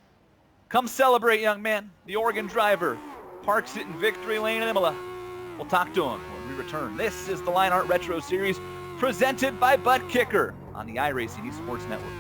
Come celebrate, young man. The Oregon driver parks it in victory lane in Imola. We'll talk to him when we return. This is the Lionheart Retro Series presented by Bud Kicker on the iRacing Esports Network.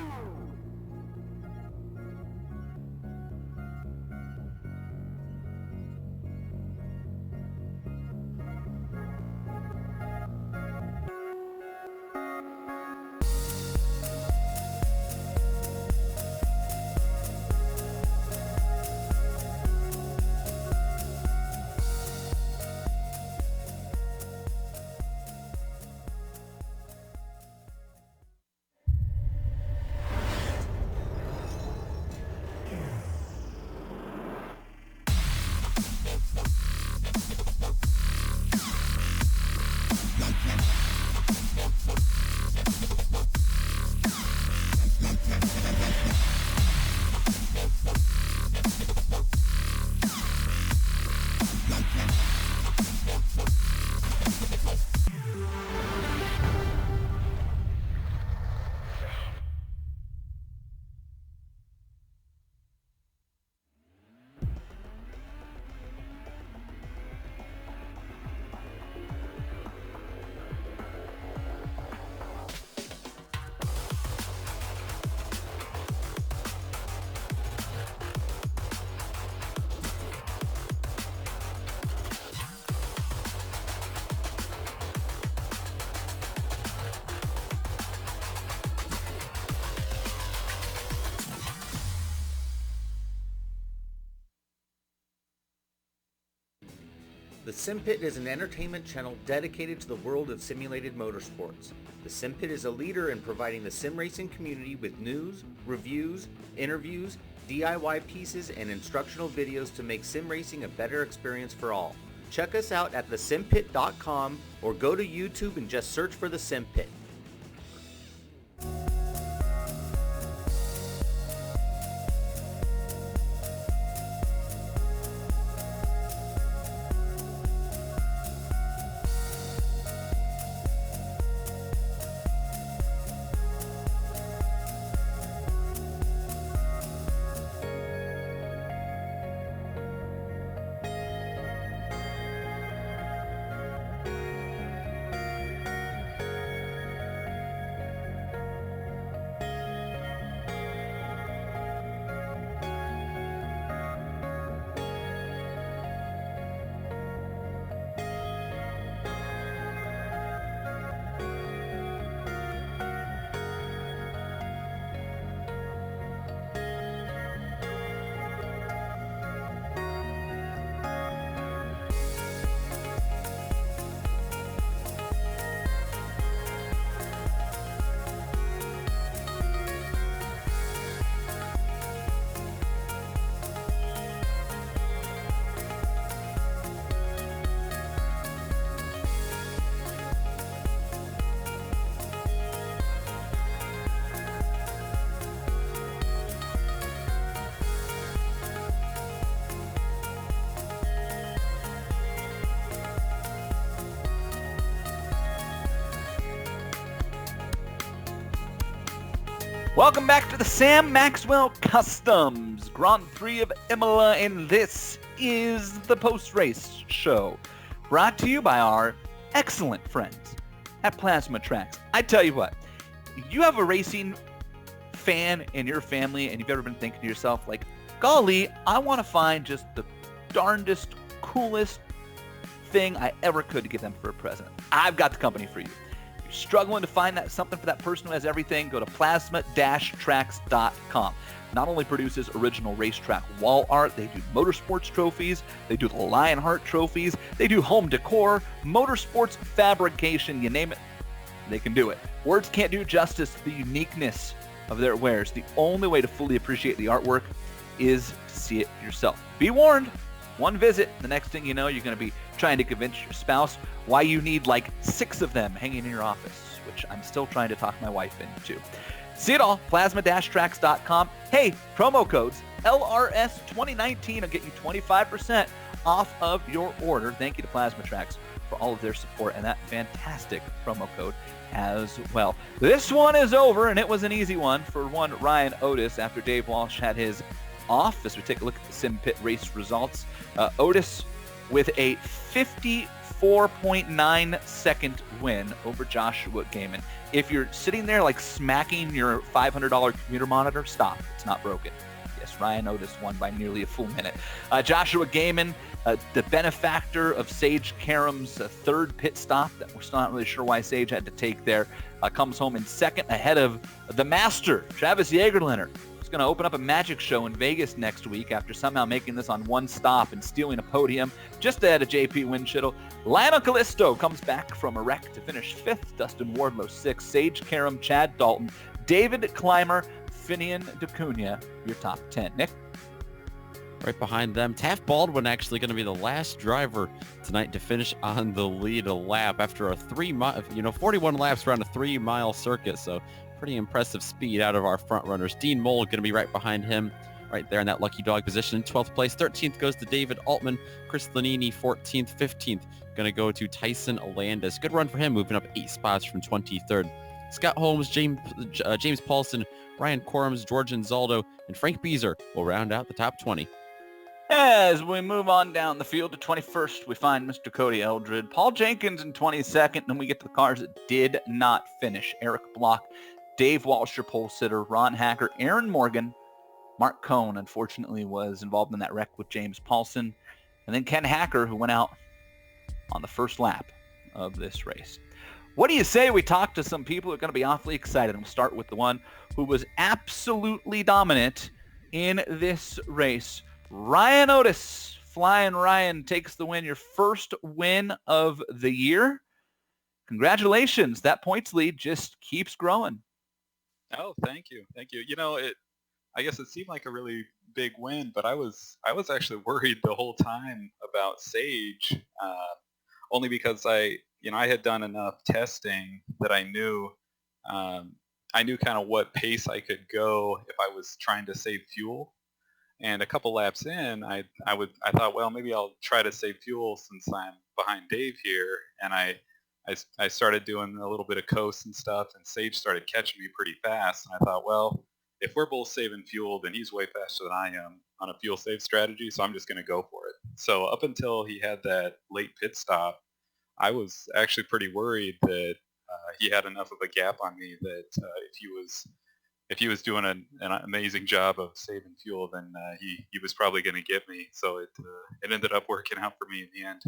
The Sim Pit is an entertainment channel dedicated to the world of simulated motorsports. The Sim Pit is a leader in providing the sim racing community with news, reviews, interviews, DIY pieces, and instructional videos to make sim racing a better experience for all. Check us out at thesimpit.com or go to YouTube and just search for The Sim Pit. Welcome back to the Sam Maxwell Customs Grand Prix of Imola, and this is the post-race show brought to you by our excellent friends at Plasma Tracks. I tell you what, you have a racing fan in your family and you've ever been thinking to yourself, like, golly, I want to find just the darndest, coolest thing I ever could to give them for a present. I've got the company for you. You're struggling to find that something for that person who has everything, go to plasma-tracks.com. Not only produces original racetrack wall art, they do motorsports trophies, they do the Lionheart trophies, they do home decor, motorsports fabrication, you name it, they can do it. Words can't do justice to the uniqueness of their wares. The only way to fully appreciate the artwork is to see it yourself. Be warned, one visit, the next thing you know, you're going to be trying to convince your spouse why you need like 6 of them hanging in your office, which I'm still trying to talk my wife into. See it all, plasma-tracks.com. Hey, promo codes LRS2019 will get you 25% off of your order. Thank you to Plasma Tracks for all of their support and that fantastic promo code as well. This one is over, and it was an easy one for one Ryan Otis after Dave Walsh had his off. As we take a look at the Sim Pit race results, Otis with a 54.9 second win over Joshua Gaiman. If you're sitting there like smacking your $500 computer monitor, stop. It's not broken. Yes, Ryan Otis won by nearly a full minute. Joshua Gaiman, the benefactor of Sage Karam's third pit stop that we're still not really sure why Sage had to take there, comes home in second ahead of the master, Travis Jagerliner. He's going to open up a magic show in Vegas next week after somehow making this on one stop and stealing a podium just ahead of JP Winchittle. Lionel Callisto comes back from a wreck to finish 5th, Dustin Wardlow 6th, Sage Karam, Chad Dalton, David Clymer, Finian DeCunha, your top 10. Nick? Right behind them, Taft Baldwin actually going to be the last driver tonight to finish on the lead lap after a 41 laps around a 3-mile circuit. So pretty impressive speed out of our front runners. Dean Mole going to be right behind him, right there in that lucky dog position. 12th place. 13th goes to David Altman. Chris Lanini, 14th. 15th going to go to Tyson Landis. Good run for him, moving up 8 spots from 23rd. Scott Holmes, James Paulson, Ryan Corums, George Anzaldo, and Frank Beezer will round out the top 20. As we move on down the field to 21st, we find Mr. Cody Eldred, Paul Jenkins in 22nd, and then we get to the cars that did not finish. Eric Block, Dave Walsh, your pole sitter, Ron Hacker, Aaron Morgan, Mark Cohn, unfortunately, was involved in that wreck with James Paulson, and then Ken Hacker, who went out on the first lap of this race. What do you say we talk to some people who are going to be awfully excited? We'll start with the one who was absolutely dominant in this race. Ryan Otis Flying Ryan takes the win, your first win of the year. Congratulations. That points lead just keeps growing. Oh, thank you. Thank you. I guess it seemed like a really big win, but I was actually worried the whole time about Sage, only because I had done enough testing that I knew kind of what pace I could go if I was trying to save fuel. And a couple laps in, I thought, well, maybe I'll try to save fuel since I'm behind Dave here. And I started doing a little bit of coast and stuff, and Sage started catching me pretty fast. And I thought, well, if we're both saving fuel, then he's way faster than I am on a fuel save strategy, so I'm just going to go for it. So up until he had that late pit stop, I was actually pretty worried that he had enough of a gap on me that if he was doing an amazing job of saving fuel, then he was probably going to get me. So it ended up working out for me in the end.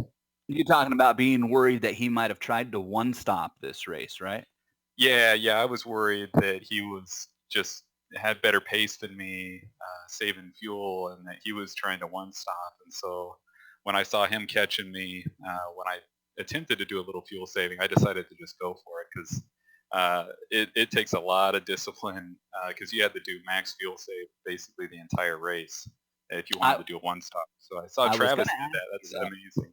You're talking about being worried that he might have tried to one-stop this race, right? Yeah, I was worried that he was just had better pace than me, saving fuel, and that he was trying to one-stop. And so when I saw him catching me, when I attempted to do a little fuel saving, I decided to just go for it because it takes a lot of discipline because you had to do max fuel save basically the entire race if you wanted to do a one-stop. So I saw Travis do that. That's amazing.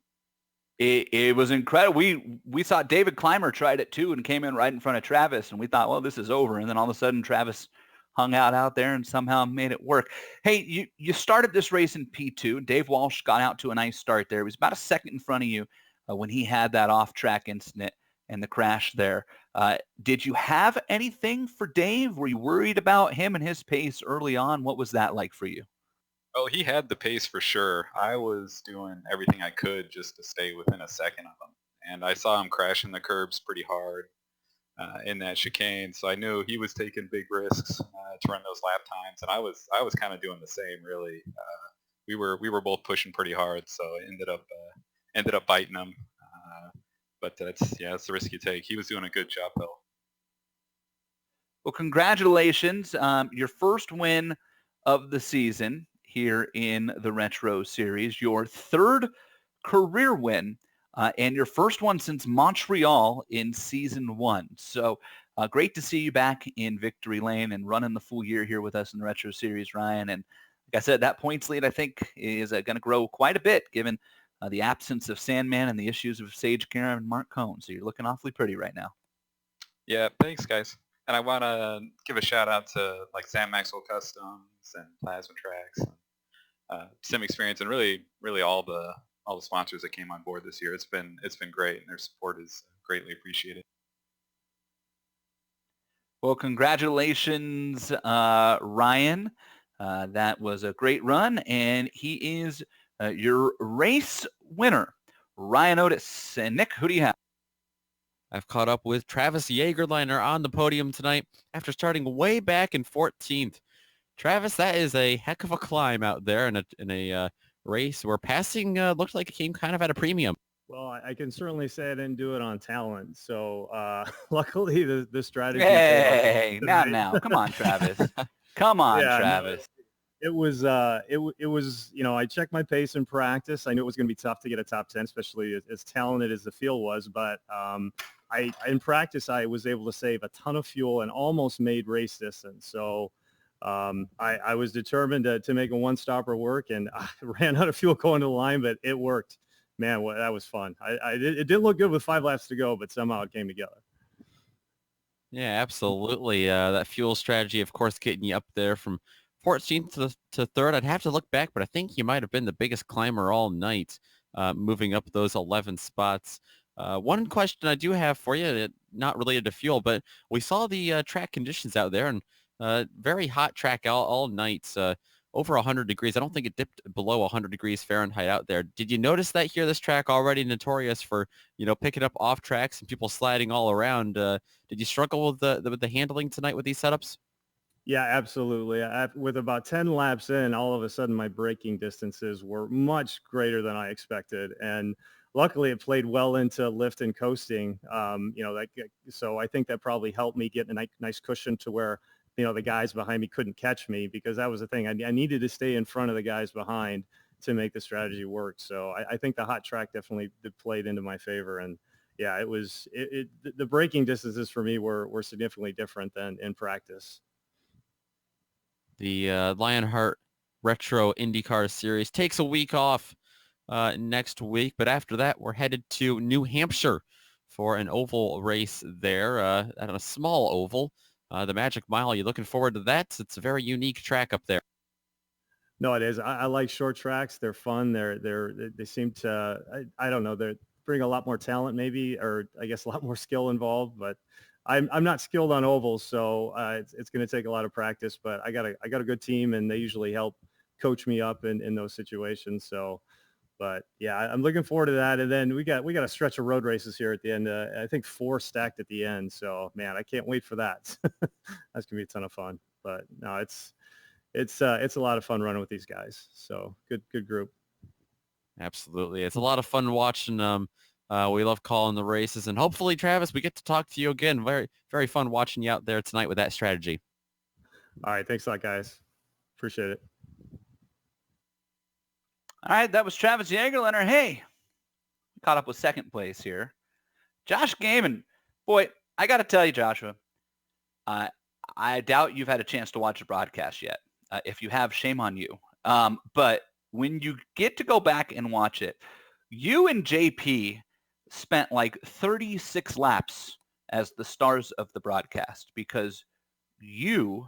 It was incredible. We saw David Clymer tried it too and came in right in front of Travis, and we thought, well, this is over. And then all of a sudden Travis hung out there and somehow made it work. Hey, you started this race in P2. Dave Walsh got out to a nice start there. He was about a second in front of you when he had that off-track incident and the crash there. Did you have anything for Dave? Were you worried about him and his pace early on? What was that like for you? Oh, he had the pace for sure. I was doing everything I could just to stay within a second of him. And I saw him crashing the curbs pretty hard in that chicane, so I knew he was taking big risks to run those lap times, and I was kind of doing the same, really. We were both pushing pretty hard, so it ended up biting him. But that's the risk you take. He was doing a good job, though. Well, congratulations. Your first win of the season here in the Retro Series, your third career win, and your first one since Montreal in Season 1. So great to see you back in victory lane and running the full year here with us in the Retro Series, Ryan. And like I said, that points lead, I think, is going to grow quite a bit given the absence of Sandman and the issues of Sage Karam and Mark Cohn. So you're looking awfully pretty right now. Yeah, thanks, guys. And I want to give a shout out to like Sam Maxwell Customs and Plasma Tracks, and Sim Experience, and really all the sponsors that came on board this year. It's been great, and their support is greatly appreciated. Well, congratulations, Ryan. That was a great run, and he is your race winner, Ryan Otis. And Nick, who do you have? I've caught up with Travis Jagerliner on the podium tonight after starting way back in 14th. Travis, that is a heck of a climb out there in a race where passing looked like it came kind of at a premium. Well, I can certainly say I didn't do it on talent. So luckily the strategy. Hey, now. Come on, Travis. Come on, Travis. No, it was, I checked my pace in practice. I knew it was going to be tough to get a top 10, especially as talented as the field was. But in practice, I was able to save a ton of fuel and almost made race distance. So I was determined to make a one-stopper work, and I ran out of fuel going to the line, but it worked. Man, that was fun. It didn't look good with 5 laps to go, but somehow it came together. Yeah, absolutely. That fuel strategy, of course, getting you up there from 14th to 3rd. I'd have to look back, but I think you might have been the biggest climber all night, moving up those 11 spots. One question I do have for you, not related to fuel, but we saw the track conditions out there, and very hot track all night, over 100 degrees. I don't think it dipped below 100 degrees Fahrenheit out there. Did you notice that here? This track already notorious for, picking up off tracks and people sliding all around. Did you struggle with the handling tonight with these setups? Yeah, absolutely. With about 10 laps in, all of a sudden my braking distances were much greater than I expected. And luckily it played well into lift and coasting. So I think that probably helped me get a nice cushion to where, the guys behind me couldn't catch me, because that was the thing. I needed to stay in front of the guys behind to make the strategy work. So I think the hot track definitely played into my favor. And yeah, the braking distances for me were significantly different than in practice. The Lionheart Retro IndyCar Series takes a week off next week, but after that, we're headed to New Hampshire for an oval race there at a small oval. The Magic Mile, are you looking forward to that? It's a very unique track up there. No, it is. I like short tracks. They're fun. They seem to, I don't know, they bring a lot more talent maybe, or I guess a lot more skill involved, but I'm not skilled on ovals, so it's going to take a lot of practice, but I got a good team, and they usually help coach me up in those situations. So, but yeah, I'm looking forward to that. And then we got a stretch of road races here at the end. I think 4 stacked at the end. So man, I can't wait for that. That's gonna be a ton of fun. But no, it's a lot of fun running with these guys. So good group. Absolutely. It's a lot of fun watching them. We love calling the races, and hopefully, Travis, we get to talk to you again. Very, very fun watching you out there tonight with that strategy. All right. Thanks a lot, guys. Appreciate it. All right, that was Travis Jagerleiner. Hey, caught up with second place here. Josh Gaiman. Boy, I got to tell you, Joshua, I doubt you've had a chance to watch the broadcast yet. If you have, shame on you. But when you get to go back and watch it, you and JP spent like 36 laps as the stars of the broadcast because you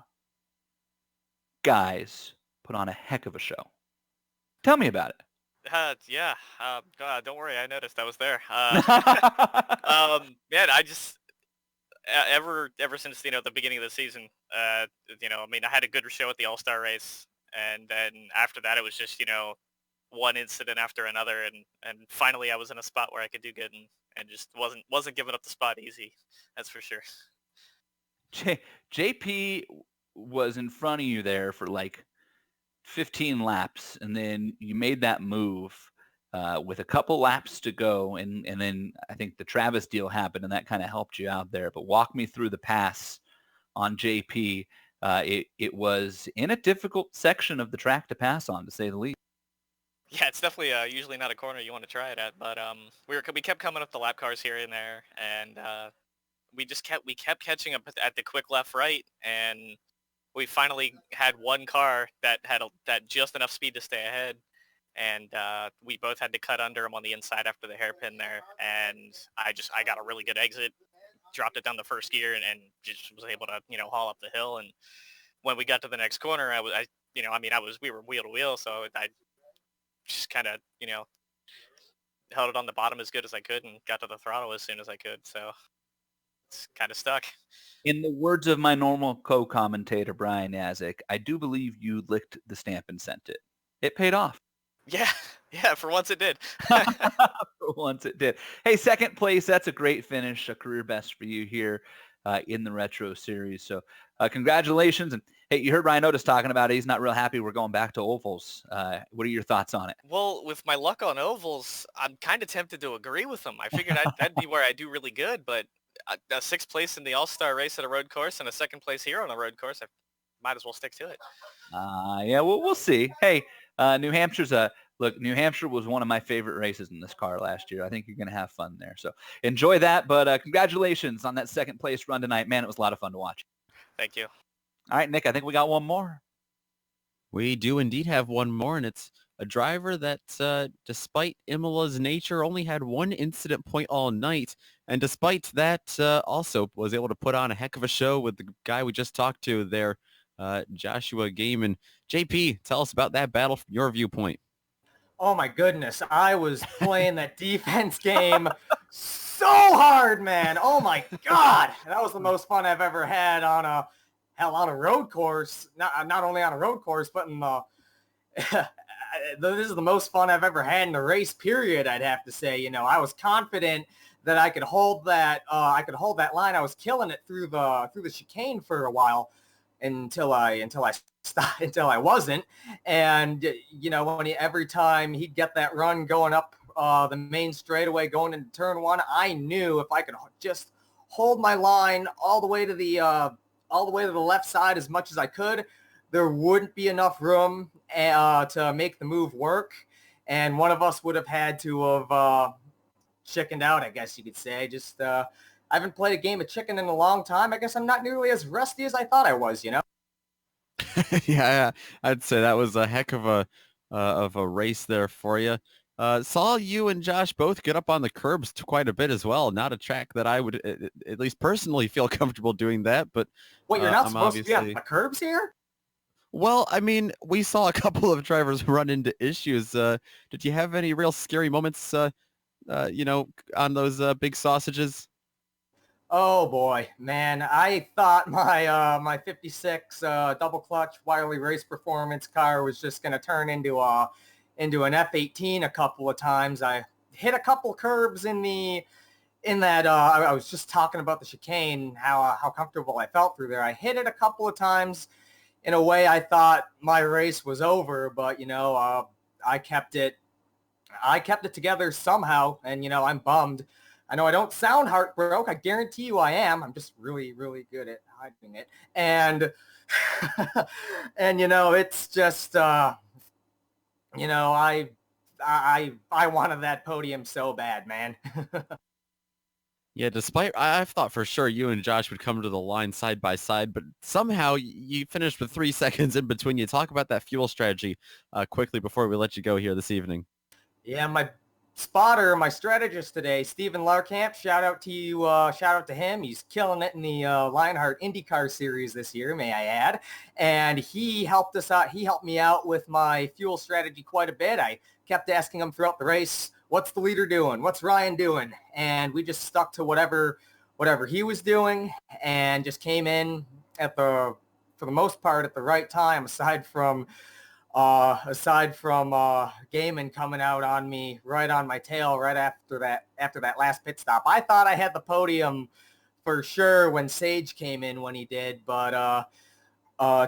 guys put on a heck of a show. Tell me about it. Yeah. Don't worry. I noticed I was there. Man, I just ever since the beginning of the season, I had a good show at the All-Star race, and then after that, it was just one incident after another, and finally, I was in a spot where I could do good, and just wasn't giving up the spot easy. That's for sure. JP was in front of you there for like 15 laps, and then you made that move with a couple laps to go, and then I think the Travis deal happened, and that kind of helped you out there. But walk me through the pass on JP. It was in a difficult section of the track to pass on, to say the least. Yeah, it's definitely usually not a corner you want to try it at, but we kept coming up the lap cars here and there, and we kept catching up at the quick left right, and we finally had one car that had that just enough speed to stay ahead, and we both had to cut under him on the inside after the hairpin there, and I got a really good exit, dropped it down the first gear, and just was able to haul up the hill. And when we got to the next corner, we were wheel to wheel, so I just kind of held it on the bottom as good as I could and got to the throttle as soon as I could. So it's kind of stuck. In the words of my normal co-commentator, Brian Yazik, I do believe you licked the stamp and sent it. It paid off. Yeah, for once it did. For once it did. Hey, second place, that's a great finish, a career best for you here in the Retro Series. So congratulations. And hey, you heard Ryan Otis talking about it. He's not real happy we're going back to ovals. What are your thoughts on it? Well, with my luck on ovals, I'm kind of tempted to agree with him. I figured that'd be where I do really good, but a sixth place in the All-Star race at a road course and a second place here on a road course, I might as well stick to it. Yeah, we'll see. Hey, New Hampshire's New Hampshire was one of my favorite races in this car last year. I think you're going to have fun there. So enjoy that. But congratulations on that second place run tonight. Man, it was a lot of fun to watch. Thank you. All right, Nick, I think we got one more. We do indeed have one more, and it's a driver that, despite Imola's nature, only had one incident point all night. And despite that, also was able to put on a heck of a show with the guy we just talked to there, Joshua Gaiman. JP, tell us about that battle from your viewpoint. Oh my goodness, I was playing that defense game so hard, man. Oh my God. That was the most fun I've ever had on a road course. Not only on a road course, but in the this is the most fun I've ever had in a race period, I'd have to say. I was confident that I could hold that line. I was killing it through the chicane for a while until I stopped, until I wasn't. And every time he'd get that run going up the main straightaway going into turn one, I knew if I could just hold my line all the way to the left side as much as I could, there wouldn't be enough room to make the move work, and one of us would have had to have chickened out, I guess you could say. Just I haven't played a game of chicken in a long time. I guess I'm not nearly as rusty as I thought I was, you know? Yeah, I'd say that was a heck of a race there for you. Saw you and Josh both get up on the curbs quite a bit as well. Not a track that I would, at least personally, feel comfortable doing that. But What, you're not I'm supposed to be on the curbs here? Well, I mean, we saw a couple of drivers run into issues. Did you have any real scary moments, on those big sausages? Oh boy, man! I thought my 56 double clutch Wiley race performance car was just gonna turn into an F18 a couple of times. I hit a couple curbs in that. I was just talking about the chicane, how comfortable I felt through there. I hit it a couple of times. In a way, I thought my race was over, but I kept it together somehow, and I'm bummed. I know I don't sound heartbroken. I guarantee you I am. I'm just really, really good at hiding it. And, and it's just, I wanted that podium so bad, man. Yeah, despite I've thought for sure you and Josh would come to the line side by side, but somehow you finished with 3 seconds in between you. Talk about that fuel strategy quickly before we let you go here this evening. Yeah, my spotter, my strategist today, Steven Larkamp, shout out to you, shout out to him. He's killing it in the Lionheart IndyCar series this year, may I add. And he helped us out. He helped me out with my fuel strategy quite a bit. I kept asking him throughout the race, what's the leader doing? What's Ryan doing? And we just stuck to whatever he was doing and just came in for the most part at the right time, aside from Gaiman coming out on me right on my tail right after that last pit stop. I thought I had the podium for sure when Sage came in when he did, but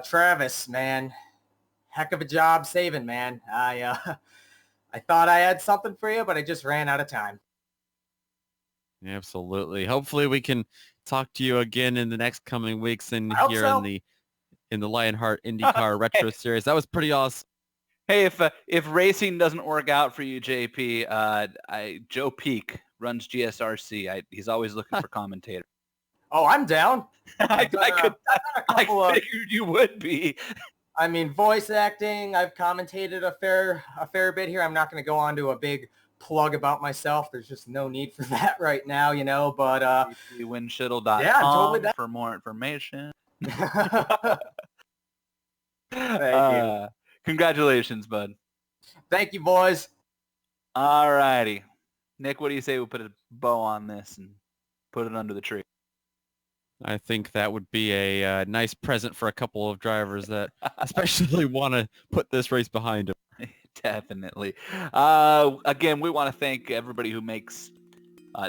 Travis, man, heck of a job saving, man. I thought I had something for you, but I just ran out of time. Absolutely. Hopefully we can talk to you again in the next coming weeks and here so. in the Lionheart IndyCar Retro Series. That was pretty awesome. Hey, if racing doesn't work out for you, JP, Joe Peak runs GSRC. He's always looking for commentator. Oh, I'm down. I figured you would be. I mean, voice acting. I've commentated a fair bit here. I'm not going to go on to a big plug about myself. There's just no need for that right now, But winshittle.com yeah, totally for more information. Thank you. Congratulations, bud. Thank you, boys. All righty. Nick, what do you say we put a bow on this and put it under the tree? I think that would be a nice present for a couple of drivers that especially want to put this race behind them. Definitely. Again, we want to thank everybody who makes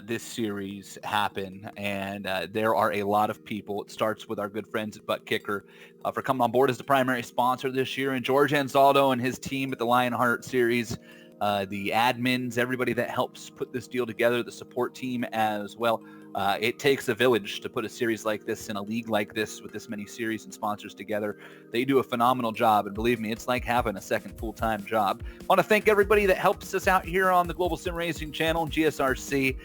this series happen, and there are a lot of people. It starts with our good friends at Butt Kicker for coming on board as the primary sponsor this year, and George Ansaldo and his team at the Lionheart Series, the admins, everybody that helps put this deal together, the support team as well. It takes a village to put a series like this in a league like this with this many series and sponsors together. They do a phenomenal job, and believe me, it's like having a second full-time job. I want to thank everybody that helps us out here on the Global SimRacing Channel, GSRC.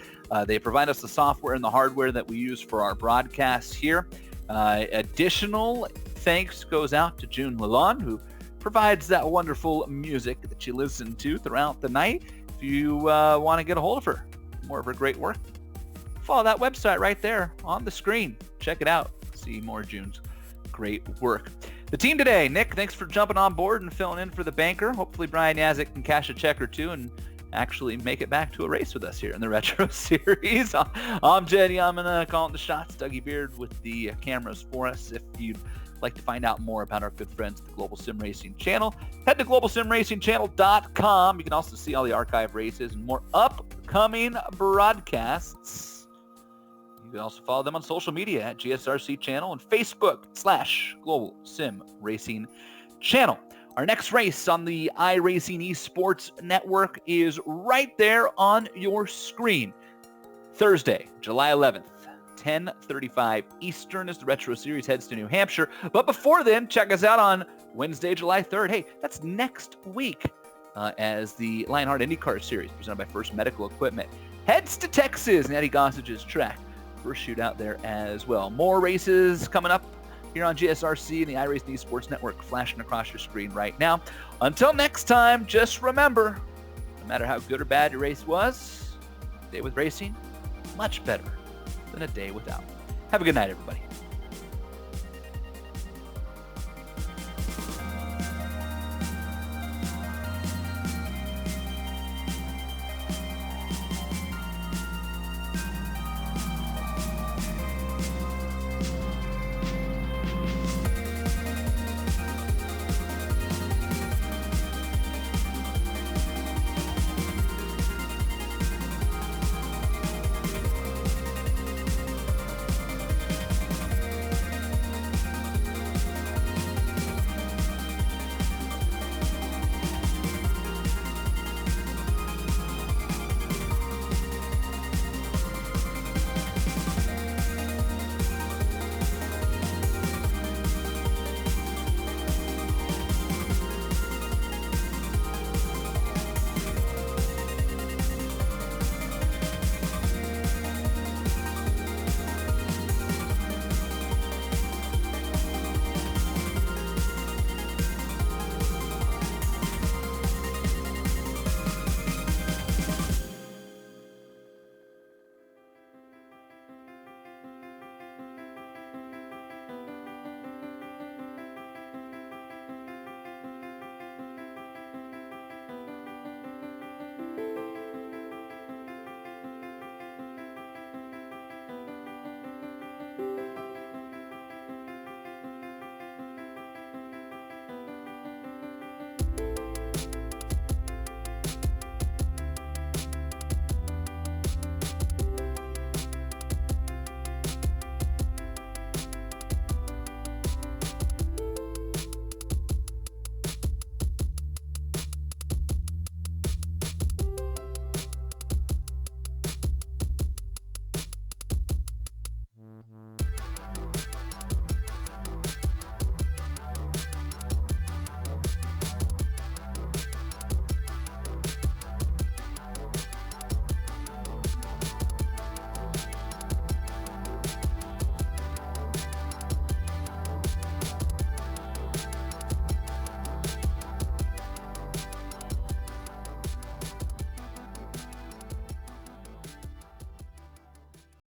They provide us the software and the hardware that we use for our broadcasts here. Additional thanks goes out to June Lalonde, who provides that wonderful music that you listen to throughout the night. If you want to get a hold of her, more of her great work, follow that website right there on the screen. Check it out. See more June's great work. The team today, Nick, thanks for jumping on board and filling in for the banker. Hopefully Brian Yazek can cash a check or two and actually make it back to a race with us here in the Retro Series. I'm Jetty. I'm going to call it the shots. Dougie Beard with the cameras for us. If you'd like to find out more about our good friends at the Global SimRacing Channel, head to globalsimracingchannel.com. You can also see all the archive races and more upcoming broadcasts. You can also follow them on social media at GSRC Channel and Facebook/Global Sim Racing Channel. Our next race on the iRacing Esports Network is right there on your screen. Thursday, July 11th, 10:35 Eastern as the Retro Series heads to New Hampshire. But before then, check us out on Wednesday, July 3rd. Hey, that's next week as the Lionheart IndyCar Series presented by First Medical Equipment heads to Texas and Eddie Gossage's track. First shootout there as well. More races coming up here on GSRC and the iRacing Esports Network flashing across your screen right now. Until next time, just remember, no matter how good or bad your race was, a day with racing, much better than a day without. Have a good night, everybody.